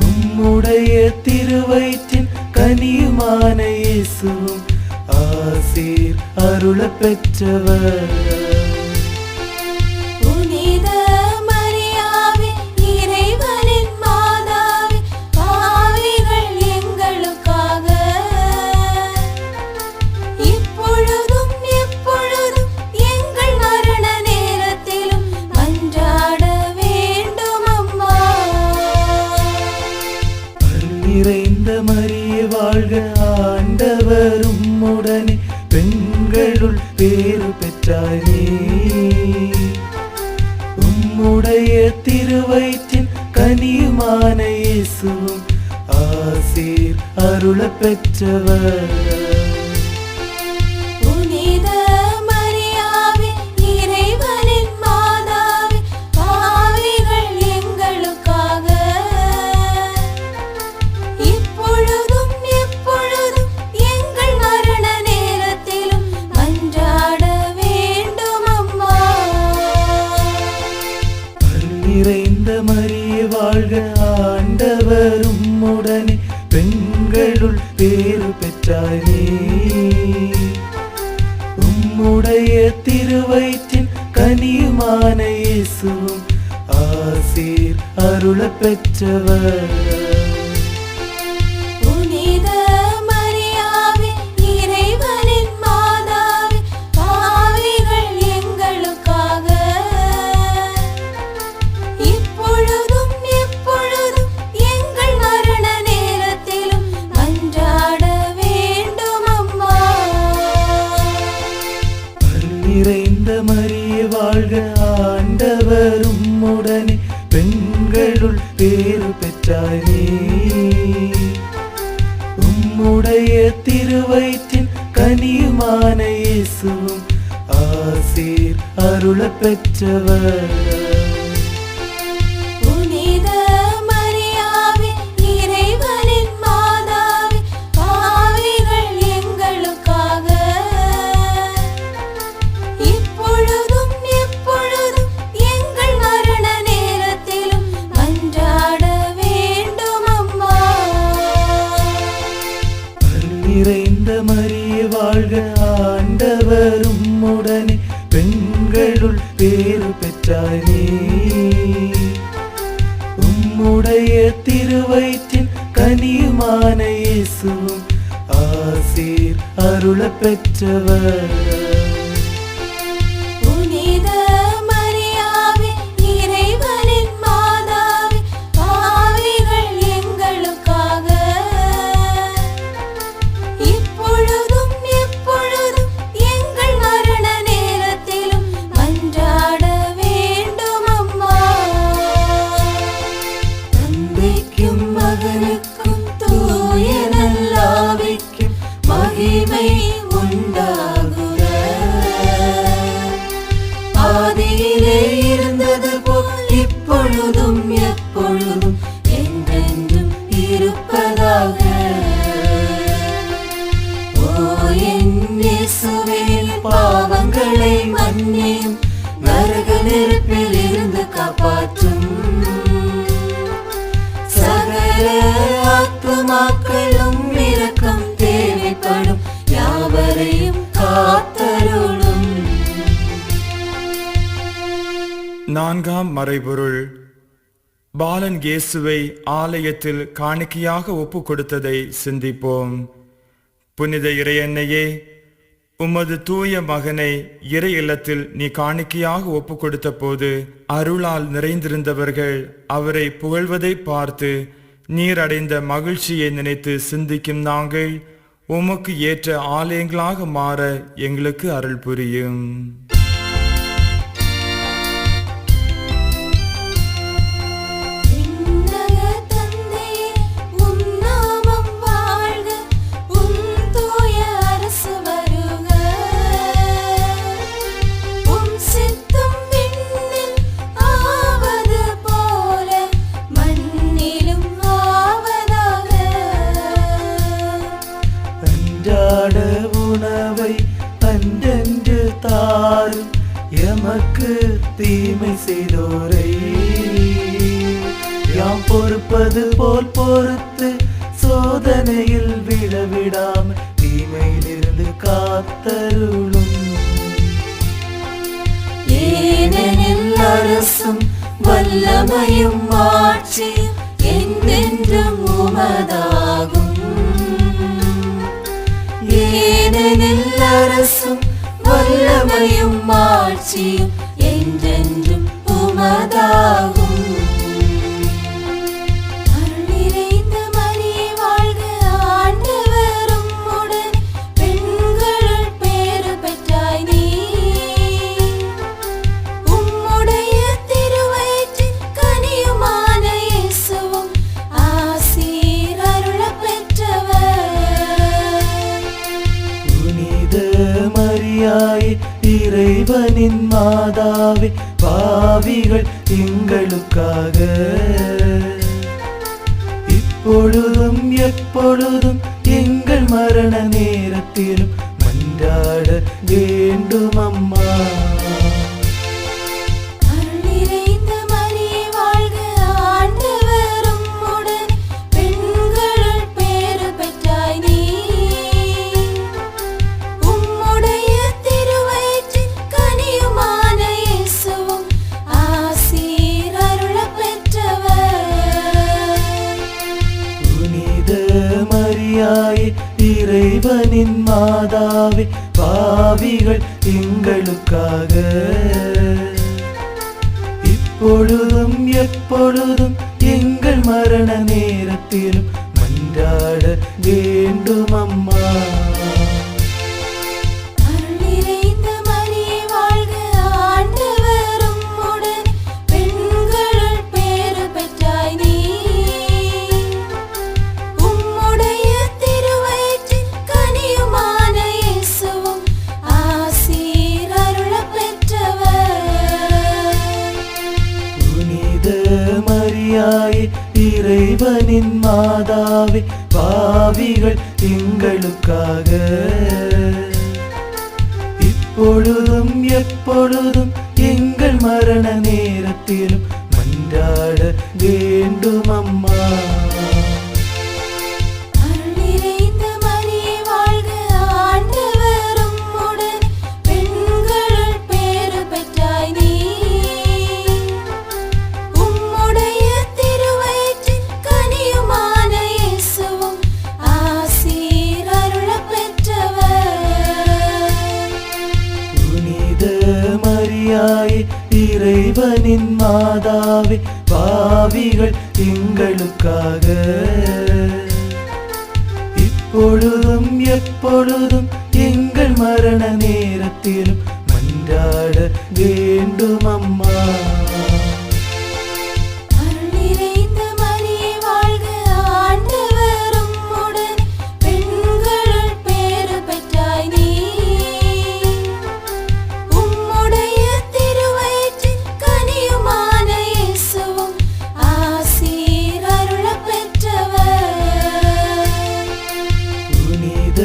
உம்முடைய திருவயிற்றின் கனியுமான இயேசுவும் ஆசீர் அருள பெற்றவர் புனித மரியாவே இறைவனின் மாதாவே பாவிகள் எங்களுக்காக இப்பொழுதும் எப்பொழுதும் எங்கள் மரண நேரத்திலும் மன்றாட வேண்டும் அம்மா. அருள் நிறைந்த மரியே வாழ்க ஆண்டவர் உம்முடனே பெண்களுள் பேறு பெற்றாய் நீ உம்முடைய திருவயிற்றின் கனியுமான இயேசுவும் ஆசீர் அருள பெற்றவர் புனித மரியாவே இறைவனின் மாதாவே பாவிகள் எங்களுக்காக இப்பொழுதும் எப்பொழுதும் எங்கள் மரண நேரத்திலும் மன்றாட வேண்டும் அம்மா. அருள் நிறைந்த மரியே வாழ்க ஆண்டவர் உம்முடனே பெண்களுள் பேறு பெற்றாய் நீ உம்முடைய திருவயிற்றின் கனியுமான இயேசுவும் ஆசீர் அருள பெற்றவர் புனித மரியாவே இறைவனின் மாதாவே பாவிகள் எங்களுக்காக இப்பொழுதும் எப்பொழுதும் எங்கள் மரண நேரத்திலும் மன்றாட வேண்டும் அம்மா. அருள் நிறைந்த மரியே வாழ்க ஆண்டவர் உம்முடனே பெண்களுள் பேறு பெற்றாய் நீ உம்முடைய திருவயிற்றின் கனியுமான இயேசுவும் ஆசீர் அருள பெற்றவர் புனித மரியாவே இறைவனின் மாதாவே பாவிகள் எங்களுக்காக இப்பொழுதும் எப்பொழுதும் எங்கள் மரண நேரத்திலும் மன்றாட வேண்டும் அம்மா. அருள் நிறைந்த மரியே வாழ்க ஆண்டவர் உம்முடனே பெண்களுள் பேறு பெற்றாய் நீ உம்முடைய திருவயிற்றின் கனியுமான இயேசுவும் ஆசீர் அருள பெற்றவர். புனித மரியாவே இறைவனின் மாதாவே பாவிகள் எங்களுக்காக இப்பொழுதும் எப்பொழுதும் எங்கள் மரண நேரத்திலும் மன்றாட வேண்டும் அம்மா. தந்தைக்கும் மகனுக்கும் தூய நல்லாவிக்கும் மகிமை உண்டாகுக. ஆதியிலே இருந்தது போல் இப்பொழுதும் எப்பொழுதும் என்றென்றும் இருப்பதாக. ஓ என் இயேசுவே, பாவங்களை மன்னியும், நரக நெருப்பில் இருந்து காப்பாற்றும். சகல ஆத்துமாக்களும் இரக்கம் தேவைப்படும் யாவரையும் காத்தருளும். நான்காம் மறைபொருள். பாலன் இயேசுவை ஆலயத்தில் காணிக்கையாக ஒப்பு கொடுத்ததை சிந்திப்போம். புனித இறையன்னையே, உமது தூய மகனை இறை இல்லத்தில் நீ காணிக்கையாக ஒப்பு கொடுத்த போது அருளால் நிறைந்திருந்தவர்கள் அவரை புகழ்வதை பார்த்து நீர் அடைந்த மகிழ்ச்சியை நினைத்து சிந்திக்கும் நாங்கள் உமக்கு ஏற்ற ஆலயங்களாக மாற எங்களுக்கு அருள் புரியும். உணவை அன்றென்று தாரும் எமக்கு தீமை செய்தோரை யாம் பொறுப்பது போல் பொறுத்து சோதனையில் விழவிடாமல் தீமையிலிருந்து காத்தருளும். ஏனெனில் அரசும் வல்லமையும் ஆட்சியும் என்றென்றும் உமதாகும். ஏனெனில் அரசும் வல்லமையும் ஆட்சியும் என்றென்றும் உமதாகும். அருள் நிறைந்த மரியே வாழ்க, ஆண்டவர் உம்முடன், பெண்களுள் பேறு பெற்றாய் நீ. உம்முடைய திருவயிற்றின் கனியுமான இயேசுவும் ஆசீர் அருளப் பெற்றவர். மரியாயே இறைவனின் மாதாவே பாவிகள் எங்களுக்காக இப்பொழுதும் எப்பொழுதும் எங்கள் மரண நேரத்திலும் மன்றாட வேண்டும் அம்மா. அருள் நிறைந்த மரியே வாழ்க, ஆண்டவர் உம்முடன், பெண்களுள் பேறு பெற்றாய் நீ. உம்முடைய திருவயிற்றின் கனியுமான இயேசுவும் ஆசீர் அருளப் பெற்றவர். புனித மரியாயே இறைவனின் மாதாவே பாவிகள் எங்களுக்காக இப்பொழுதும் எப்பொழுதும் எங்கள் மரண நேரத்திலும் மன்றாட வேண்டும் அம்மா. அருள் நிறைந்த மரியே வாழ்க, ஆண்டவர் உம்முடன், பெண்களுள் பேறு பெற்றாய் நீ. உம்முடைய திருவயிற்றின் கனியுமான இயேசுவும் ஆசீர் அருளப் பெற்றவர். புனித மரியாயே இறைவனின் மாதாவே பாவிகள் எங்களுக்காக இப்பொழுதும் எப்பொழுதும் எங்கள் மரண நேரத்திலும் மன்றாட வேண்டும் அம்மா. அருள் நிறைந்த மரியே வாழ்க, ஆண்டவர் உம்முடன், பெண்களுள் பேறு பெற்றாய் நீ. உம்முடைய திருவயிற்றின் கனியுமான இயேசுவும் ஆசீர் அருளப் பெற்றவர். இறைவனின் மாதாவே பாவிகள் எங்களுக்காக இப்பொழுதும் எப்பொழுதும் எங்கள் மரண நேரத்திலும் மன்றாட வேண்டும் அம்மா. அருள் நிறைந்த மரியே வாழ்க, ஆண்டவர் உம்முடன், பெண்களுள் பேறு பெற்றாய் நீ. உம்முடைய திருவயிற்றின் கனியுமான இயேசுவும் ஆசீர் அருளப் பெற்றவர். புனித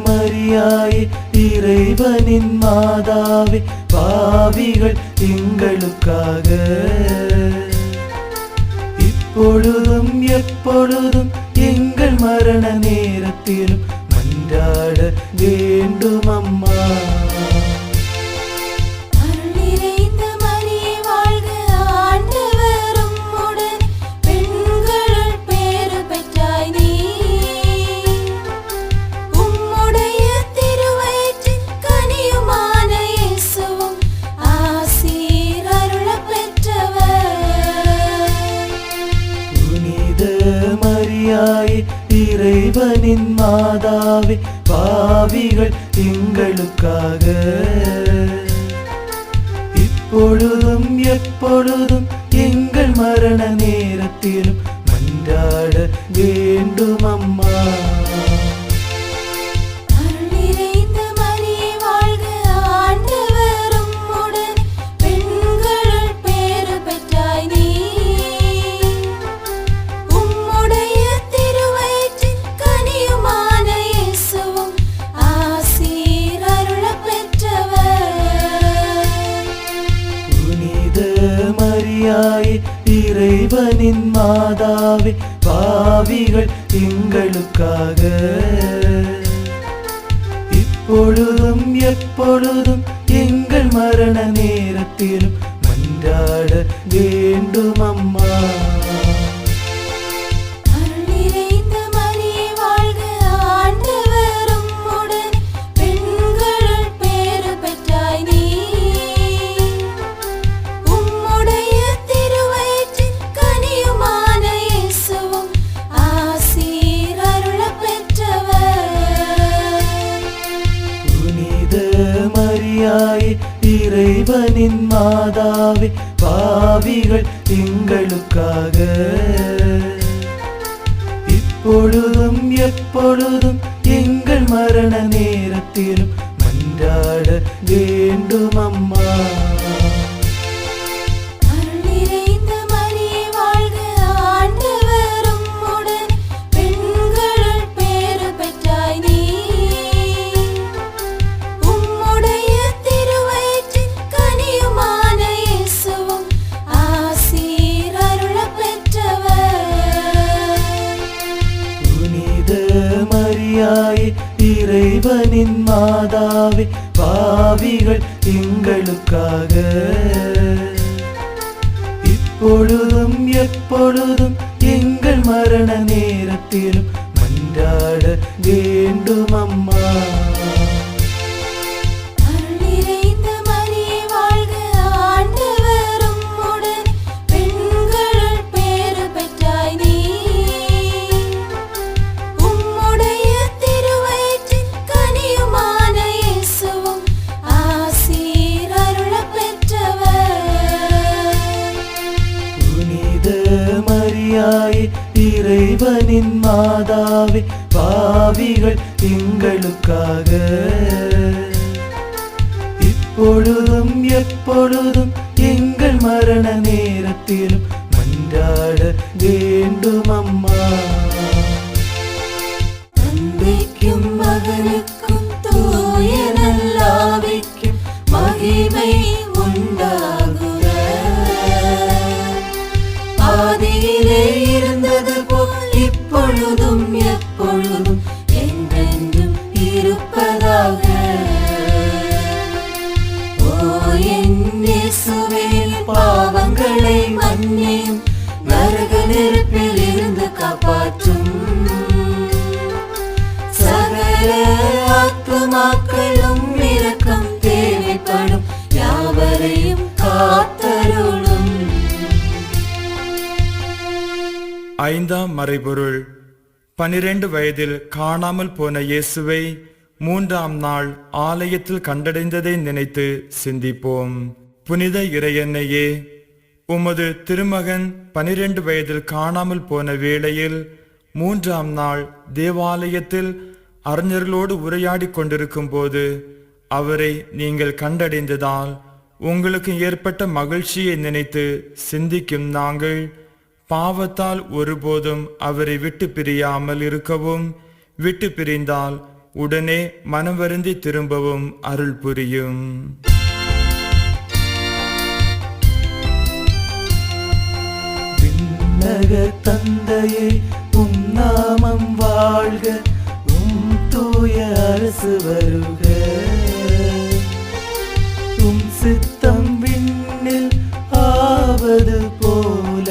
மரியாயே இறைவனின் மாதாவே பாவிகள் எங்களுக்காக இப்பொழுதும் எப்பொழுதும் எங்கள் மரண நேரத்திலும் மன்றாட வேண்டும் அம்மா. அருள் நிறைந்த மரியே வாழ்க, ஆண்டவர் உம்முடன், பெண்களுள் பேறு பெற்றாய் நீ. உம்முடைய திருவயிற்றின் கனியுமான இயேசுவும் ஆசீர் அருளப் பெற்றவர். புனித மரியாயே இறைவனின் மாதாவே பாவிகள் எங்களுக்காக இப்பொழுதும் எப்பொழுதும் எங்கள் மரண நேரத்திலும் மன்றாட வேண்டும் அம்மா. அருள் நிறைந்த மரியே வாழ்க, ஆண்டவர் உம்முடன், பெண்களுள் பேறு பெற்றாய் நீ. உம்முடைய திருவயிற்றின் கனியுமான இயேசுவும் ஆசீர் அருளப் பெற்றவர். புனித மரியாயே இறைவனின் மாதாவே பாவிகள் எங்களுக்காக இப்பொழுதும் எப்பொழுதும் எங்கள் மரண நேரத்திலும் மன்றாட வேண்டும் அம்மா. அருள் நிறைந்த மரியே வாழ்க, ஆண்டவர் உம்முடன், பெண்களுள் பேறு பெற்றாய் நீ. உம்முடைய திருவயிற்றின் கனியுமான இயேசுவும் ஆசீர் அருளப் பெற்றவர். புனித மரியாயே இறைவனின் மாதாவே பாவிகள் எங்களுக்காக இப்பொழுதும் எப்பொழுதும் எங்கள் மரண நேரத்திலும் மன்றாட வேண்டும் அம்மா. அருள் நிறைந்த மரியே வாழ்க, ஆண்டவர் உம்முடன், பெண்களுள் பேறு பெற்றாய் நீ. உம்முடைய திருவயிற்றின் கனியுமான இயேசுவும் ஆசீர் அருளப் பெற்றவர். புனித மரியாயே இறைவனின் மாதாவே பாவிகள் எங்களுக்காக இப்பொழுதும் எப்பொழுதும் எங்கள் மரண நேரத்திலும் மன்றாட வேண்டும் அம்மா. அருள் நிறைந்த மரியே வாழ்க, ஆண்டவர் உம்முடன், பெண்களுள் பேறு பெற்றாய் நீ. உம்முடைய திருவயிற்றின் கனியுமான இயேசுவும் ஆசீர் அருளப் பெற்றவர். புனித மரியாயே இறைவனின் மாதாவே பாவிகள் எங்களுக்காக இப்பொழுதும் எப்பொழுதும் எங்கள் மரண நேரத்திலும் மன்றாட வேண்டும் அம்மா. தந்தைக்கும் மகனுக்கும் தூய நல்லாவிக்கும் மகிமை உண்டாகுக. ஆதியிலே இருந்தது போல் இப்பொழுதும் எப்பொழுதும் என்றென்றும் இருப்பதாக. ஓ என் இயேசுவே, பாவங்களை மன்னியும், நரக நெருப்பில் இருந்து காப்பாற்றும். சகல ஆத்துமாக்களும் இரக்கம் தேவைப்படும் யாவரையும் காத்தருளும். ஐந்தாம் மறைபொருள். 12 வயதில் காணாமல் போன இயேசுவை 3ஆம் நாள் ஆலயத்தில் கண்டடைந்ததை நினைத்து சிந்திப்போம். புனித இறையன்னையே, உமது திருமகன் 12 வயதில் காணாமல் போன வேளையில் 3ஆம் நாள் தேவாலயத்தில் அறிஞர்களோடு உரையாடி கொண்டிருக்கும் போது அவரை நீங்கள் கண்டடைந்ததால் உங்களுக்கு ஏற்பட்ட மகிழ்ச்சியை நினைத்து சிந்திக்கும் நாங்கள் பாவத்தால் ஒருபோதும் அவரை விட்டு பிரியாமல் இருக்கவும், விட்டு பிரிந்தால் உடனே மனம் வருந்தி திரும்பவும் அருள் புரியும். விண்ணக தந்தையே, உம் நாமம் வாழ்க, உம் தூய அரசு வருக, உம் சித்தம் விண்ணில் ஆவது போல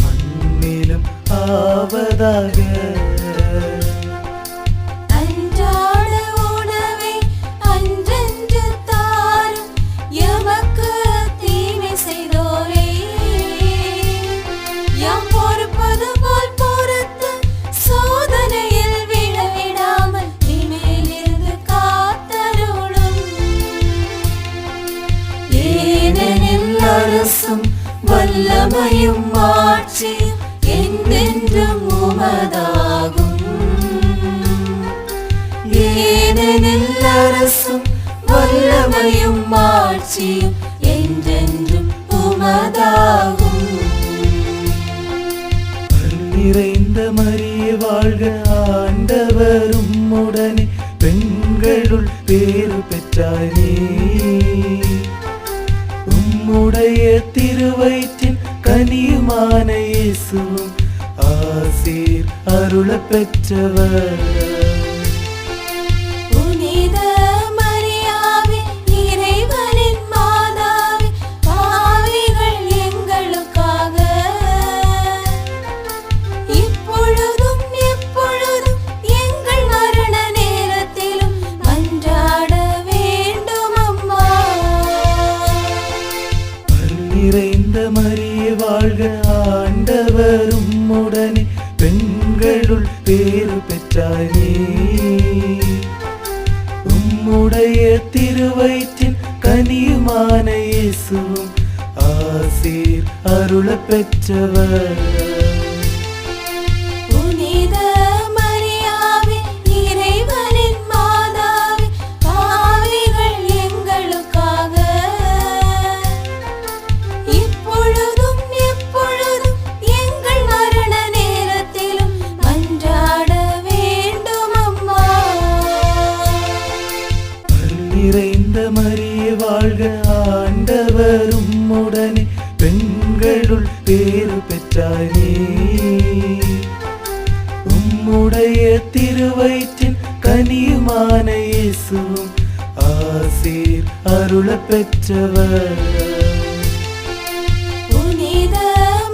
மண்ணிலும் ஆவதாக. அன்றாட உணவை அன்றன்று தாரும், எமக்கு தீமை செய்தோரே யாம் பொறுப்பது போல் பொறுத்து, சோதனையில் விழவிடாமல் தீமையிலிருந்து காத்தருளும். ஏனெனில் அரசும் வல்லமையும் ஆட்சியும் என்றென்றும் உமதாகும். ஏனெனில் அரசும் வல்லமையும் ஆட்சியும் என்றென்றும் உமதாகும். அருள் நிறைந்த மரியே வாழ்க, ஆண்டவர் உம்முடனே, பெண்களுள் பேறு பெற்றாய் நீ. உம்முடைய திருவயிற்றின் கனியுமான இயேசுவும் ஆசீர் அருளப் பெற்றவர். புனித மரியாவே, இறைவனின் மாதாவே, பாவிகள் எங்களுக்காக இப்பொழுதும் எப்பொழுதும் எங்கள் மரண நேரத்திலும் மன்றாட வேண்டும் அம்மா. அருள் நிறைந்த மரியே வாழ்க, ஆண்டவர் உம்முடனே, பெண்களுள் பேறு பெற்றாய் நீ. உம்முடைய திருவயிற்றின் கனியுமான இயேசுவும் ஆசீர் அருளப் பெற்றவர். புனித மரியாவே, இறைவனின் மாதாவே, பாவிகள் எங்களுக்காக இப்பொழுதும் எப்பொழுதும் எங்கள் மரண நேரத்திலும் மன்றாட வேண்டும் அம்மா. அருள் நிறைந்த மரியே வாழ்க, ஆண்டவர் உம்முடனே, பெண்களுள் பேறு பெற்றாய் நீ. உம்முடைய திருவயிற்றின் கனியுமான இயேசுவும் ஆசீர் அருளப் பெற்றவர். புனித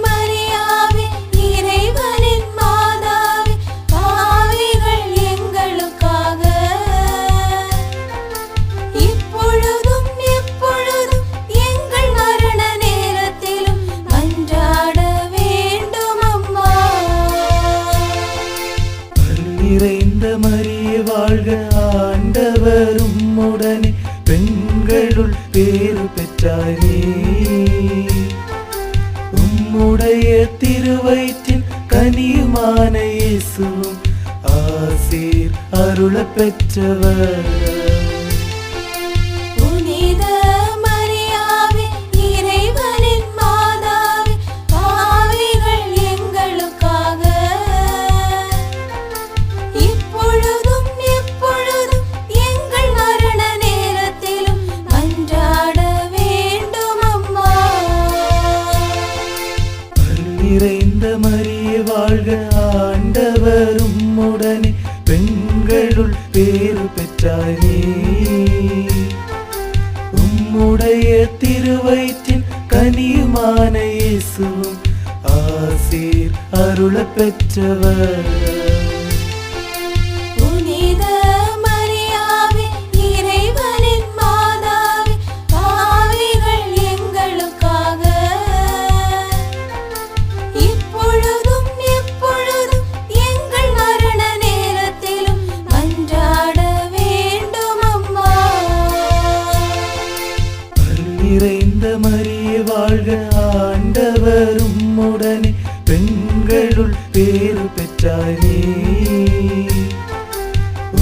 மரியாவே, இறைவனின் மாதாவே, பாவிகள் எங்களுக்காக இப்பொழுதும் எப்பொழுதும் எங்கள் மரண நேரத்திலும் மன்றாட வேண்டும் அம்மா. அருள் நிறைந்த மரியே வாழ்க, ஆண்டவர் உம்முடனே, பெண்களுள் பேறு பெற்றாய் நீ. உம்முடைய திருவயிற்றின் கனியுமான இயேசுவும் ஆசீர் அருளப் பெற்றவர். புனித மரியாவே, இறைவனின் மாதாவே, பாவிகள் எங்களுக்காக இப்பொழுதும் எப்பொழுதும் எங்கள் மரண நேரத்திலும் மன்றாட வேண்டும் அம்மா. அருள் நிறைந்த மரியே வாழ்க, ஆண்டவர் உம்முடனே, பெண்களுள் பேறு பெற்றாய் நீ. உம்முடைய திருவயிற்றின் கனியுமான இயேசுவும் ஆசீர் அருளப் பெற்றவர். புனித மரியாவே, இறைவனின் மாதாவே, பாவிகள் எங்களுக்காக இப்பொழுதும் பேறு பெற்றாய் நீ.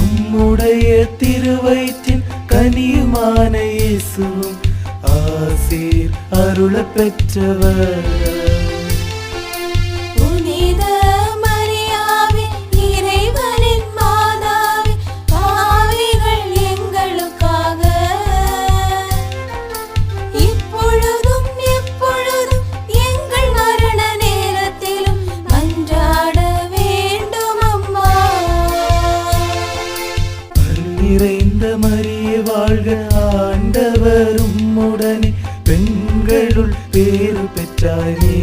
உம்முடைய திருவயிற்றின் கனியுமான இயேசுவும் ஆசீர் அருள பெற்றவர். புனித மரியாவே இறைவனின் மாதாவே, பாவிகள் எங்களுக்காக இப்பொழுதும் எப்பொழுதும் எங்கள் மரண நேரத்திலும் மன்றாட வேண்டும் அம்மா. அருள் நிறைந்த மரியே வாழ்க, ஆண்டவர் உம்முடனே, பெண்களுள் பேறு பெற்றாய் நீ.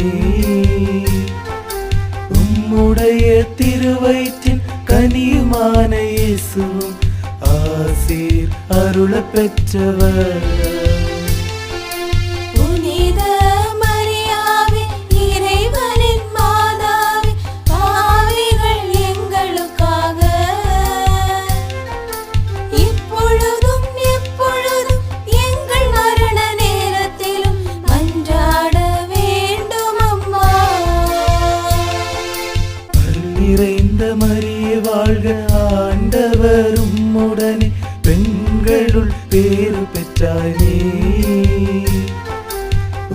உம்முடைய திருவயிற்றின் கனியுமான இயேசுவும் ஆசீர் அருள பெற்றவர். புனித மரியாவே இறைவனின் மாதாவே, பாவிகள் எங்களுக்காக இப்பொழுதும் எப்பொழுதும் எங்கள் மரண நேரத்திலும் மன்றாட வேண்டும் அம்மா. அருள் நிறைந்த மரியே வாழ்க, ஆண்டவர் உம்முடனே, பெண்களுள் பேறு பெற்றாய் நீ.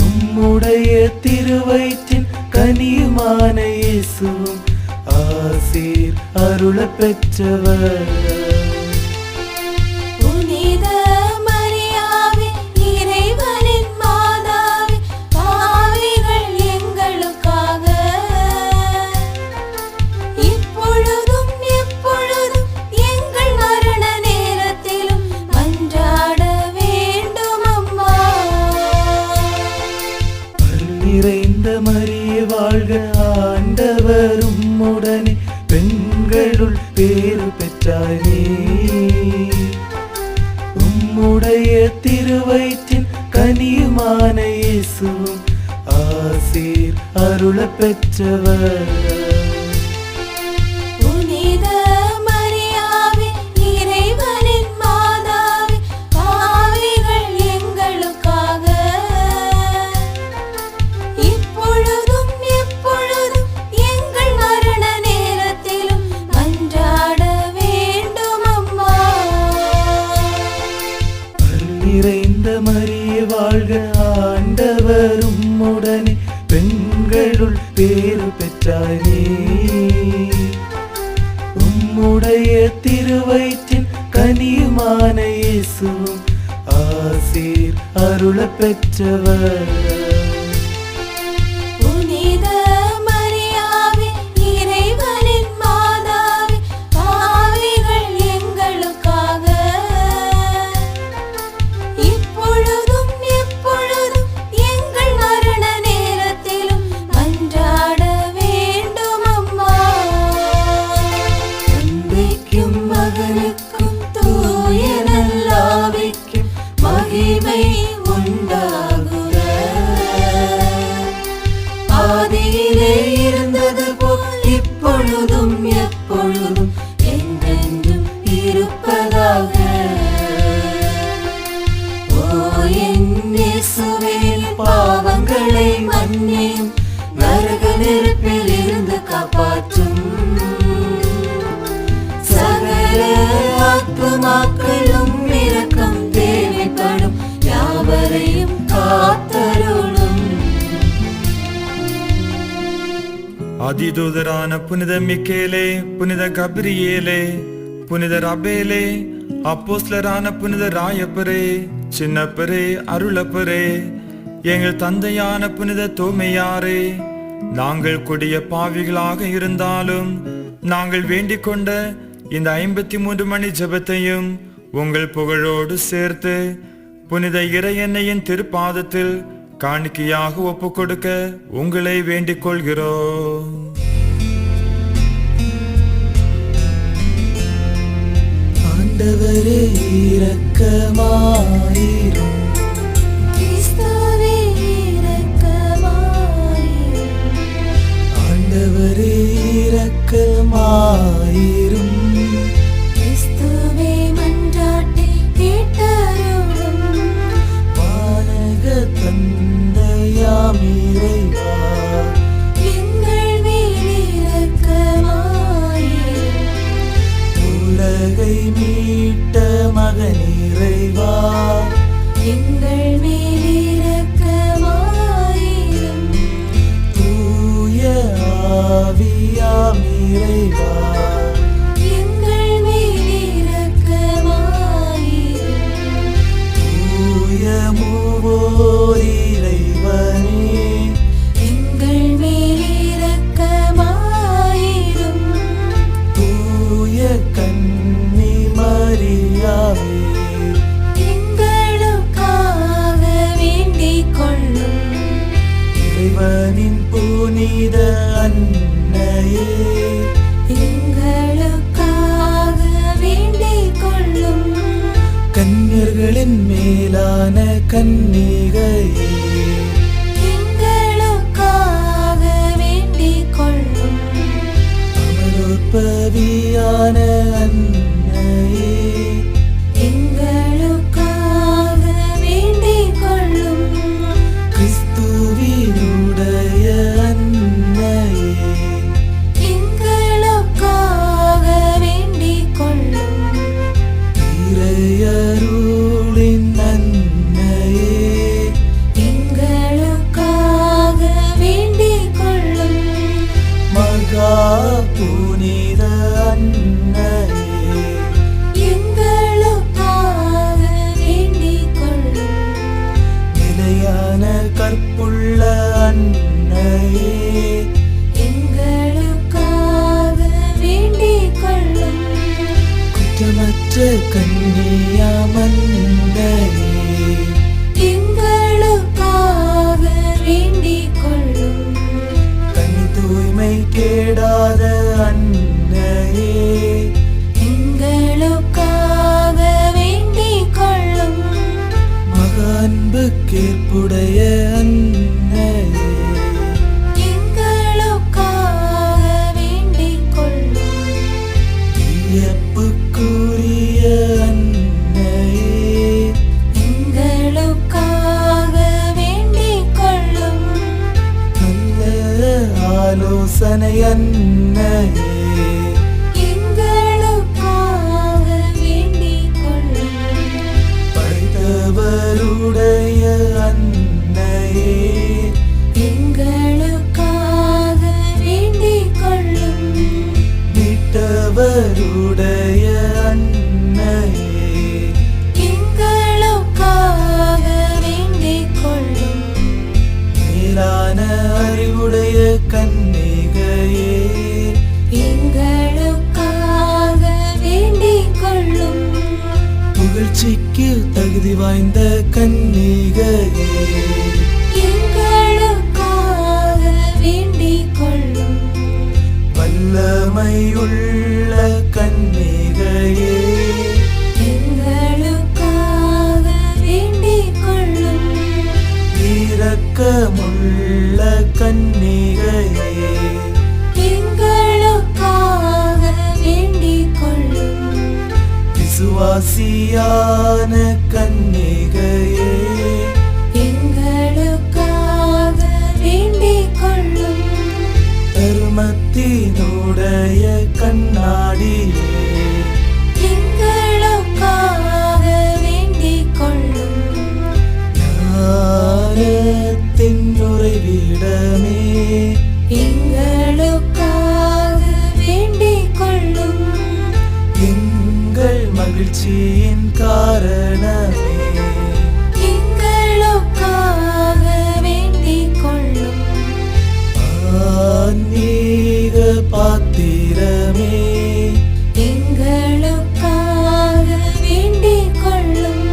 உம்முடைய திருவயிற்றின் கனியுமான இயேசுவும் ஆசீர் அருள பெற்றவர். புனித மரியாவே இறைவனின் மாதாவே, பாவிகள் எங்களுக்காக இப்பொழுதும் எப்பொழுதும் எங்கள் மரண நேரத்திலும் மன்றாட வேண்டும் அம்மா. அருள் நிறைந்த மரியே வாழ்க, ஆண்டவர் உம்முடனே, பெண்களுள் பேறு பெற்றாய் நீ. உம்முடைய திருவயிற்றின் கனியுமான இயேசுவும் ஆசீர் அருள பெற்றவர். புனித மரியாவே இறைவனின் மாதாவே, பாவிகள் எங்களுக்காக இப்பொழுதும் எப்பொழுதும் எங்கள் மரண நேரத்திலும் மன்றாட வேண்டும் அம்மா. அருள் நிறைந்த மரியே வாழ்க, ஆண்டவர் உம்முடனே, பெண்களுள் பேறு பெற்றாய் நீ. உம்முடைய திருவயிற்றின் கனியுமான இயேசுவும் ஆசீர் அருள பெற்றவர். புனித மரியாவே இறைவனின் மாதாவே, பாவிகள் எங்களுக்காக இப்பொழுதும் எப்பொழுதும் எங்கள் மரண நேரத்திலும் மன்றாட வேண்டும் அம்மா. தந்தைக்கும் மகனுக்கும் தூய நல்லாவிக்கும் மகிமை உண்டாகுக. ஆதியிலே இருந்தது போல் இப்பொழுதும் எப்பொழுதும் என்றென்றும் இருப்பதாக. ஓ என் இயேசுவே, பாவங்களை மன்னியும், நரக நெருப்பில் இருந்து காப்பாற்றும். சகல ஆத்துமாக்களும் இரக்கம் தேவைப்படும் யாவரையும் காத்தருளும். அதிதூதரான புனித மிக்கேலே, புனித கபிரியேலே, புனித ரபேலே, அப்போஸ்தலரான புனித ராயப்பரே, சின்னப்பரே, அருளப்பரே, எங்கள் தந்தையான புனித தோமையாரே, நாங்கள் கொடிய பாவிகளாக இருந்தாலும் நாங்கள் வேண்டிக் கொண்ட இந்த 53 மணி ஜெபத்தையும் உங்கள் புகழோடு சேர்த்து புனித இறையன்னையின் திருப்பாதத்தில் காணிக்கையாக ஒப்புக் கொடுக்க உங்களை வேண்டிக் கொள்கிறோம். ஆண்டவரே இரக்கமாயிரும். கிறிஸ்துவே இரக்கமாயிரும். ஆண்டவரே இரக்கமாயிரும். கிறிஸ்துவே மன்றாட்டை கேட்டருளும். வானக தந்தையாம் இறைவா, எங்கள் மேல் மேலான கன்னிகையே எங்களுக்காக வேண்டிக் கொள்ளும். அமலோற்பவியான அன்னையே எங்களுக்காக வேண்டிக் கொள்ளும். கிறிஸ்துவினுடைய அன்னையே எங்களுக்காக வேண்டிக் கொள்ளும். இறையருளின் அன்னையே எங்களுக்காக வேண்டிக் கொள்ளும். மகா புனித அன்னையே எங்களுக்காக வேண்டிக் கொள்ளும். நிலையான கற்புள்ள அன்னையே எங்களுக்காக வேண்டிக் கொள்ளும். குற்றமற்ற கன்னியாமன்னையே எங்களுக்காக வேண்டிக் கொள்ளும். கன்னி தூய்மை கேடாத அன்னையே எங்களுக்காக வேண்டிக் கொள்ளும். மகா அன்புக்கேற்புடைய அன்னையே எங்களுக்காக வேண்டிக் கொள்ளும். வியப்புக்குரிய அன்னையே எங்களுக்காக வேண்டிக் கொள்ளும். நல்ல ஆலோசனை அன்னையே எங்களுக்காக வேண்டிக் கொள்ளும். படைத்தவருடைய அன்னையே எங்களுக்காக வேண்டிக் கொள்ளும். மீட்டவருடைய அன்னையே எங்களுக்காக வேண்டிக் கொள்ளும். மேலான அறிவுடைய கன்னிகையே எங்களுக்காக வேண்டிக் கொள்ளும். புகழ்ச்சிக்கு தகுதி வாய்ந்த கன்னிகையே எங்களுக்காக வேண்டிக் கொள்ளும். வல்லமையுள்ள கன்னிகையே எங்களுக்காக வேண்டிக் கொள்ளும். இரக்கமுள்ள கன்னிகையே எங்களுக்காக வேண்டிக் கொள்ளும். விசுவாசியான கன்னிகையே எங்களுக்காக வேண்டிக் கொள்ளும். தர்மத்தினுடைய கண்ணாடியே எங்களுக்காக வேண்டிக் கொள்ளும். ஞானத்தின் உறைவிடமே எங்களுக்காக வேண்டிக் கொள்ளும். எங்கள் மகிழ்ச்சியின் காரணமே எங்களுக்காக வேண்டிக் கொள்ளும். ஆன்மீக பாத்திரமே எங்களுக்காக வேண்டிக் கொள்ளும்.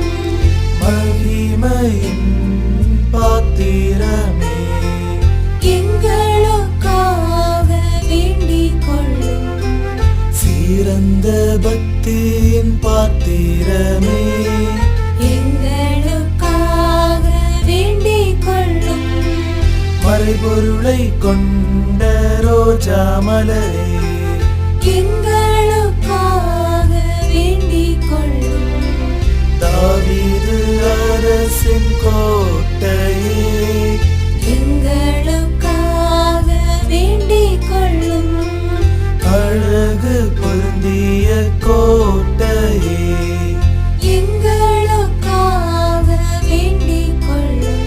மகிமையின் பாத்திரமே எங்களுக்காக வேண்டிக் கொள்ளும். சிறந்த பக்தியின் பாத்திரமே எங்களுக்காக வேண்டிக் கொள்ளும். மறைபொருளை கொண்ட ரோஜா மலரே எங்களுக்காக வேண்டிக் கொள்ளும். தாவீது அரசின் கோட்டையே எங்களுக்காக வேண்டிக் கொள்ளும். அழகு பொருந்திய கோட்டையே எங்களுக்காக வேண்டிக் கொள்ளும்.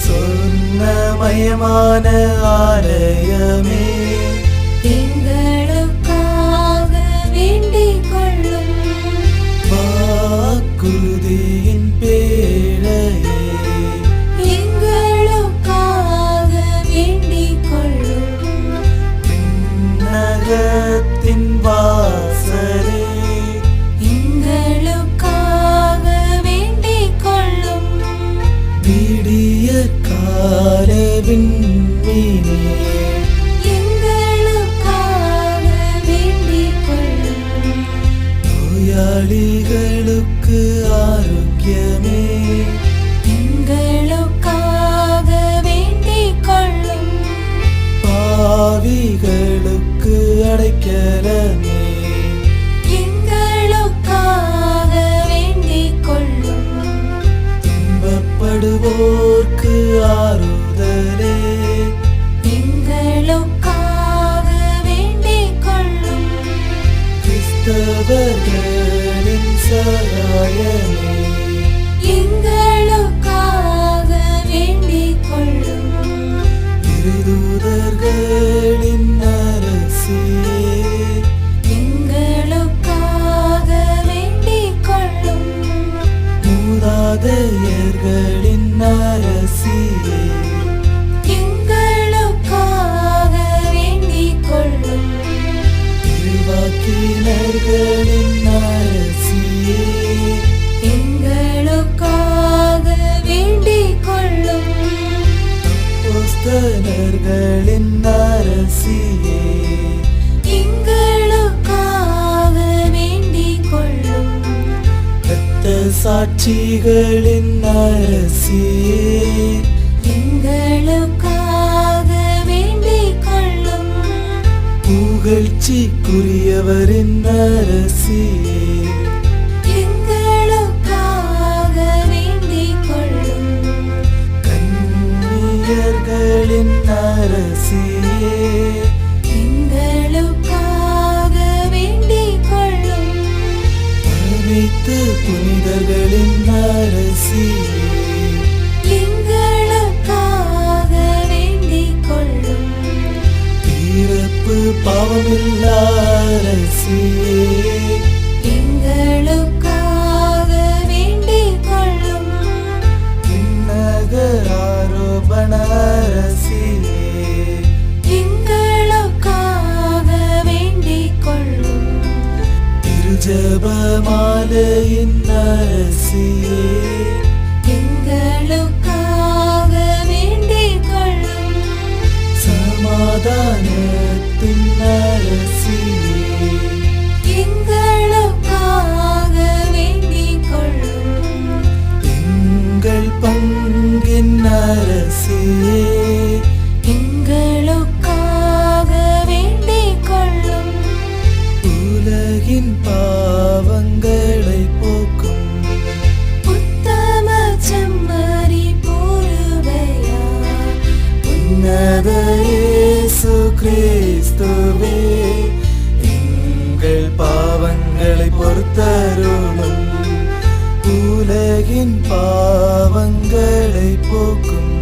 சொர்ணமயமான ஆலயமே எங்களுக்காக வேண்டிக் கொள்ளும். வாக்குறுதியின் பேழையே எங்களுக்காக வேண்டிக் கொள்ளும். விண்ணகத்தின் வாசலே எங்களுக்காக வேண்டிக் கொள்ளும். விடிய கால விண்மீனே எங்களுக்காக வேண்டிக் கொள்ளும். நோயாளிகளுக்கு ஆரோக்கியமே நல்லவர்களின் சகாயமே எங்களுக்காக வேண்டிக் கொள்ளும். திருதூதர்களின் அரசியே எங்களுக்காக வேண்டிக் கொள்ளும். மூதாதையர்களின் அரசியே எங்களுக்காக வேண்டிக் கொள்ளும். திருவாக்கினர்களின் அரசியே எங்களுக்காக வேண்டிக் கொள்ளும். அப்போஸ்தலர்களின் அரசியே எங்களுக்காக வேண்டிக் கொள்ளும். இரத்த சாட்சிகளின் அரசியே எங்களுக்காக வேண்டிக் கொள்ளும். புகழ்ச்சிக்குரியவரின் அரசியே எங்களுக்காக வேண்டிக் கொள்ளும். கன்னியர்களின் அரசியே எங்களுக்காக வேண்டிக் கொள்ளும். அனைத்து புனிதர்களின் அரசியே எங்களுக்காக வேண்டிக் கொள்ளும். பிறப்பு பாவமில்லா அரசியே எங்களுக்காக வேண்டிக் கொள்ளும். விண்ணக ஆரோபண அரசியே எங்களுக்காக வேண்டிக் கொள்ளும். திருஜபமாலையின் அரசியே எங்களுக்காக வேண்டிக் கொள்ளும். சமாதானத்தின் அரசியே எங்களுக்காக வேண்டிக் கொள்ளும். எங்கள் பங்கின் அரசியே எங்களுக்காக வேண்டிக் கொள்ளும். உலகின் பாவங்களை போக்கும் உத்தம செம்மறி போருவையார் உன்னத இயேசு கிறிஸ்துவே எங்கள் பாவங்களை பொறுத்தருளும். உலகின் பாவங்களை போக்கும்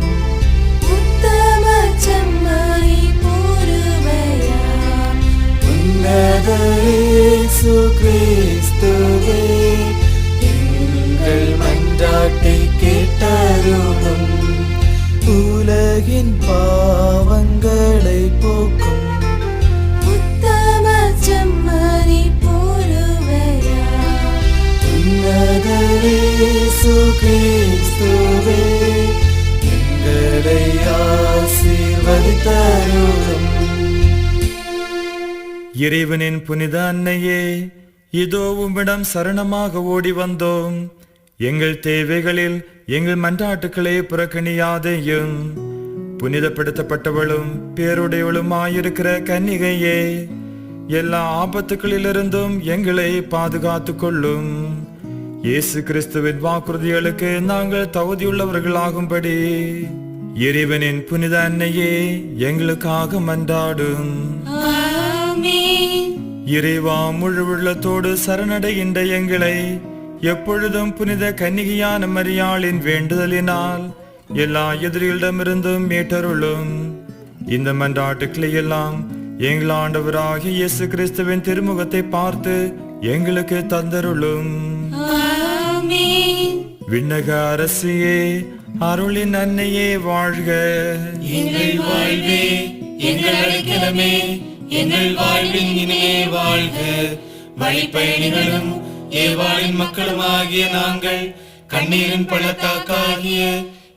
உத்தம செம்மறி போருவையார் உன்னத இயேசு கிறிஸ்துவே எங்கள் மன்றாட்டை கேட்டருளும். உலகின் பாவங்களை போக்கும் உத்தம செம்மறி போருவையார் உன்னத இயேசு கிறிஸ்துவே எங்களை ஆசீர்வதித்தருளும். இறைவனின் புனித அன்னையே, இதோ உம்மிடம் சரணமாக ஓடி வந்தோம். எங்கள் தேவைகளில் எங்கள் மன்றாட்டுக்களை புறக்கணியாதையும். புனிதப்படுத்தப்பட்டவளும் பேருடையவளுமாயிருக்கிற கன்னிகையே, எல்லா ஆபத்துக்களிலிருந்தும் எங்களை பாதுகாத்துக் கொள்ளும். இயேசு கிறிஸ்துவின் வாக்குறுதிகளுக்கு நாங்கள் தகுதியுள்ளவர்களாகும்படி இறைவனின் புனித அன்னையே, எங்களுக்காக மன்றாடும். ஆமென். இறைவா, முழு உள்ளத்தோடு சரணடைகின்ற எங்களை எப்பொழுதும் புனித கன்னிகையான மரியாளின் வேண்டுதலினால் எல்லா எதிரிகளிடமிருந்தும் மீட்டருளும். இந்த மன்றாட்டுக்களை எல்லாம் எங்கள் ஆண்டவராகிய இயேசு கிறிஸ்துவின் திருமுகத்தை பார்த்து எங்களுக்கு தந்தருளும். ஆமென். விண்ணக அரசியே, அருளின் அன்னையே வாழ்க. எங்கள் வாழ்வே, எங்கள் அடைக்கலமே, எங்கள் வாழ்வின் இனியே வாழ்க. வழிப்பயணிகளும் ஏவாளின் மக்களுமாகிய நாங்கள் கண்ணீரின் பள்ளத்தாக்காகிய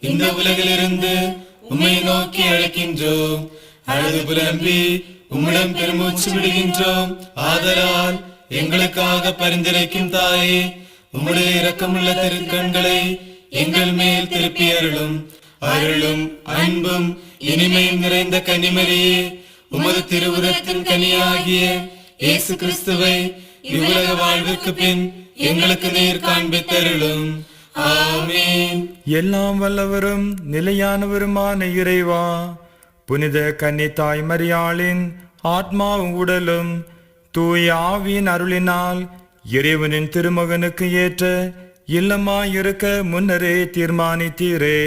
இந்த உலகிலிருந்து உம்மை நோக்கி அழைக்கின்றோம். அழுது புலம்பி உம்மிடம் பெருமூச்சு விடுகின்றோம். ஆதலால் எங்களுக்காக பரிந்துரைக்கும் தாயே, உம்முடைய இரக்கமுள்ள திருக்கண்களை எங்கள் மேல் திருப்பி அருளும். அருளும் அன்பும் இனிமையும் நிறைந்த கன்னிமரியே, உமது திருவுரத்தின் கனியாகிய இயேசு கிறிஸ்துவை இவ்வுலக வாழ்விற்கு பின் எங்களுக்கு நேர் காண்பித்தருளும். ஆமென். எல்லாம் வல்லவரும் நிலையானவருமான இறைவா, புனித கன்னி தாய் மரியாளின் ஆத்மாவும் உடலும் தூய ஆவியின் அருளினால் இறைவனின் திருமகனுக்கு ஏற்ற இல்லமாயிருக்க முன்னரே தீர்மானித்தீரே.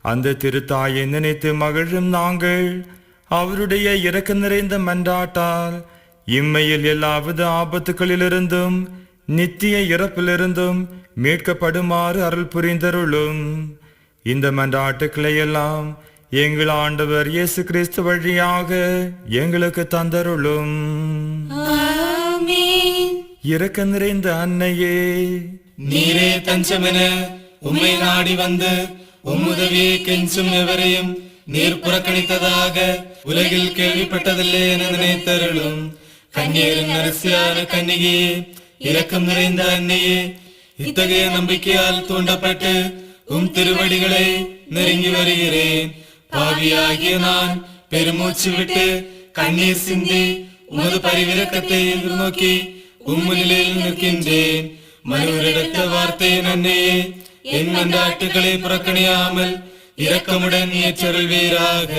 அந்த திருத்தாயை நினைத்து மகிழும் நாங்கள் அவருடைய இரக்க நிறைந்த மன்றாட்டால் இம்மையில் எல்லாவித ஆபத்துக்களிலிருந்தும் நித்திய இறப்பிலிருந்தும் மீட்கப்படுமாறு அருள் புரிந்தருளும். இந்த மன்றாட்டுக்களை எல்லாம் எங்கள் ஆண்டவர் இயேசு கிறிஸ்து வழியாக எங்களுக்கு தந்தருளும். ஆமென். இரக்க நிறைந்த அன்னையே, நீரே தஞ்சமென உம்மை நாடி வந்து உம்முதவியை கெஞ்சும் எவரையும் நீர் புறக்கணித்ததாக உலகில் கேள்விப்பட்டதில்லை என நினைத்தருளும். கன்னியரின் அரசியான கன்னிகையே, இரக்கம் நிறைந்த அன்னையே, இத்தகைய நம்பிக்கையால் தூண்டப்பட்டு உம் திருவடிகளை நெருங்கி வருகிறேன். பாவியாகிய நான் பெருமூச்சு விட்டு கண்ணீர் சிந்தி உமது பரிவிரக்கத்தை எதிர்நோக்கி உம்முனிலையில் நிற்கின்றேன். மனுவரிடத்த வார்த்தையின் அன்னையே, என் மன்றாட்டுகளை புறக்கணியாமல் இரக்கமுடன் ஏற்றருள்வீராக.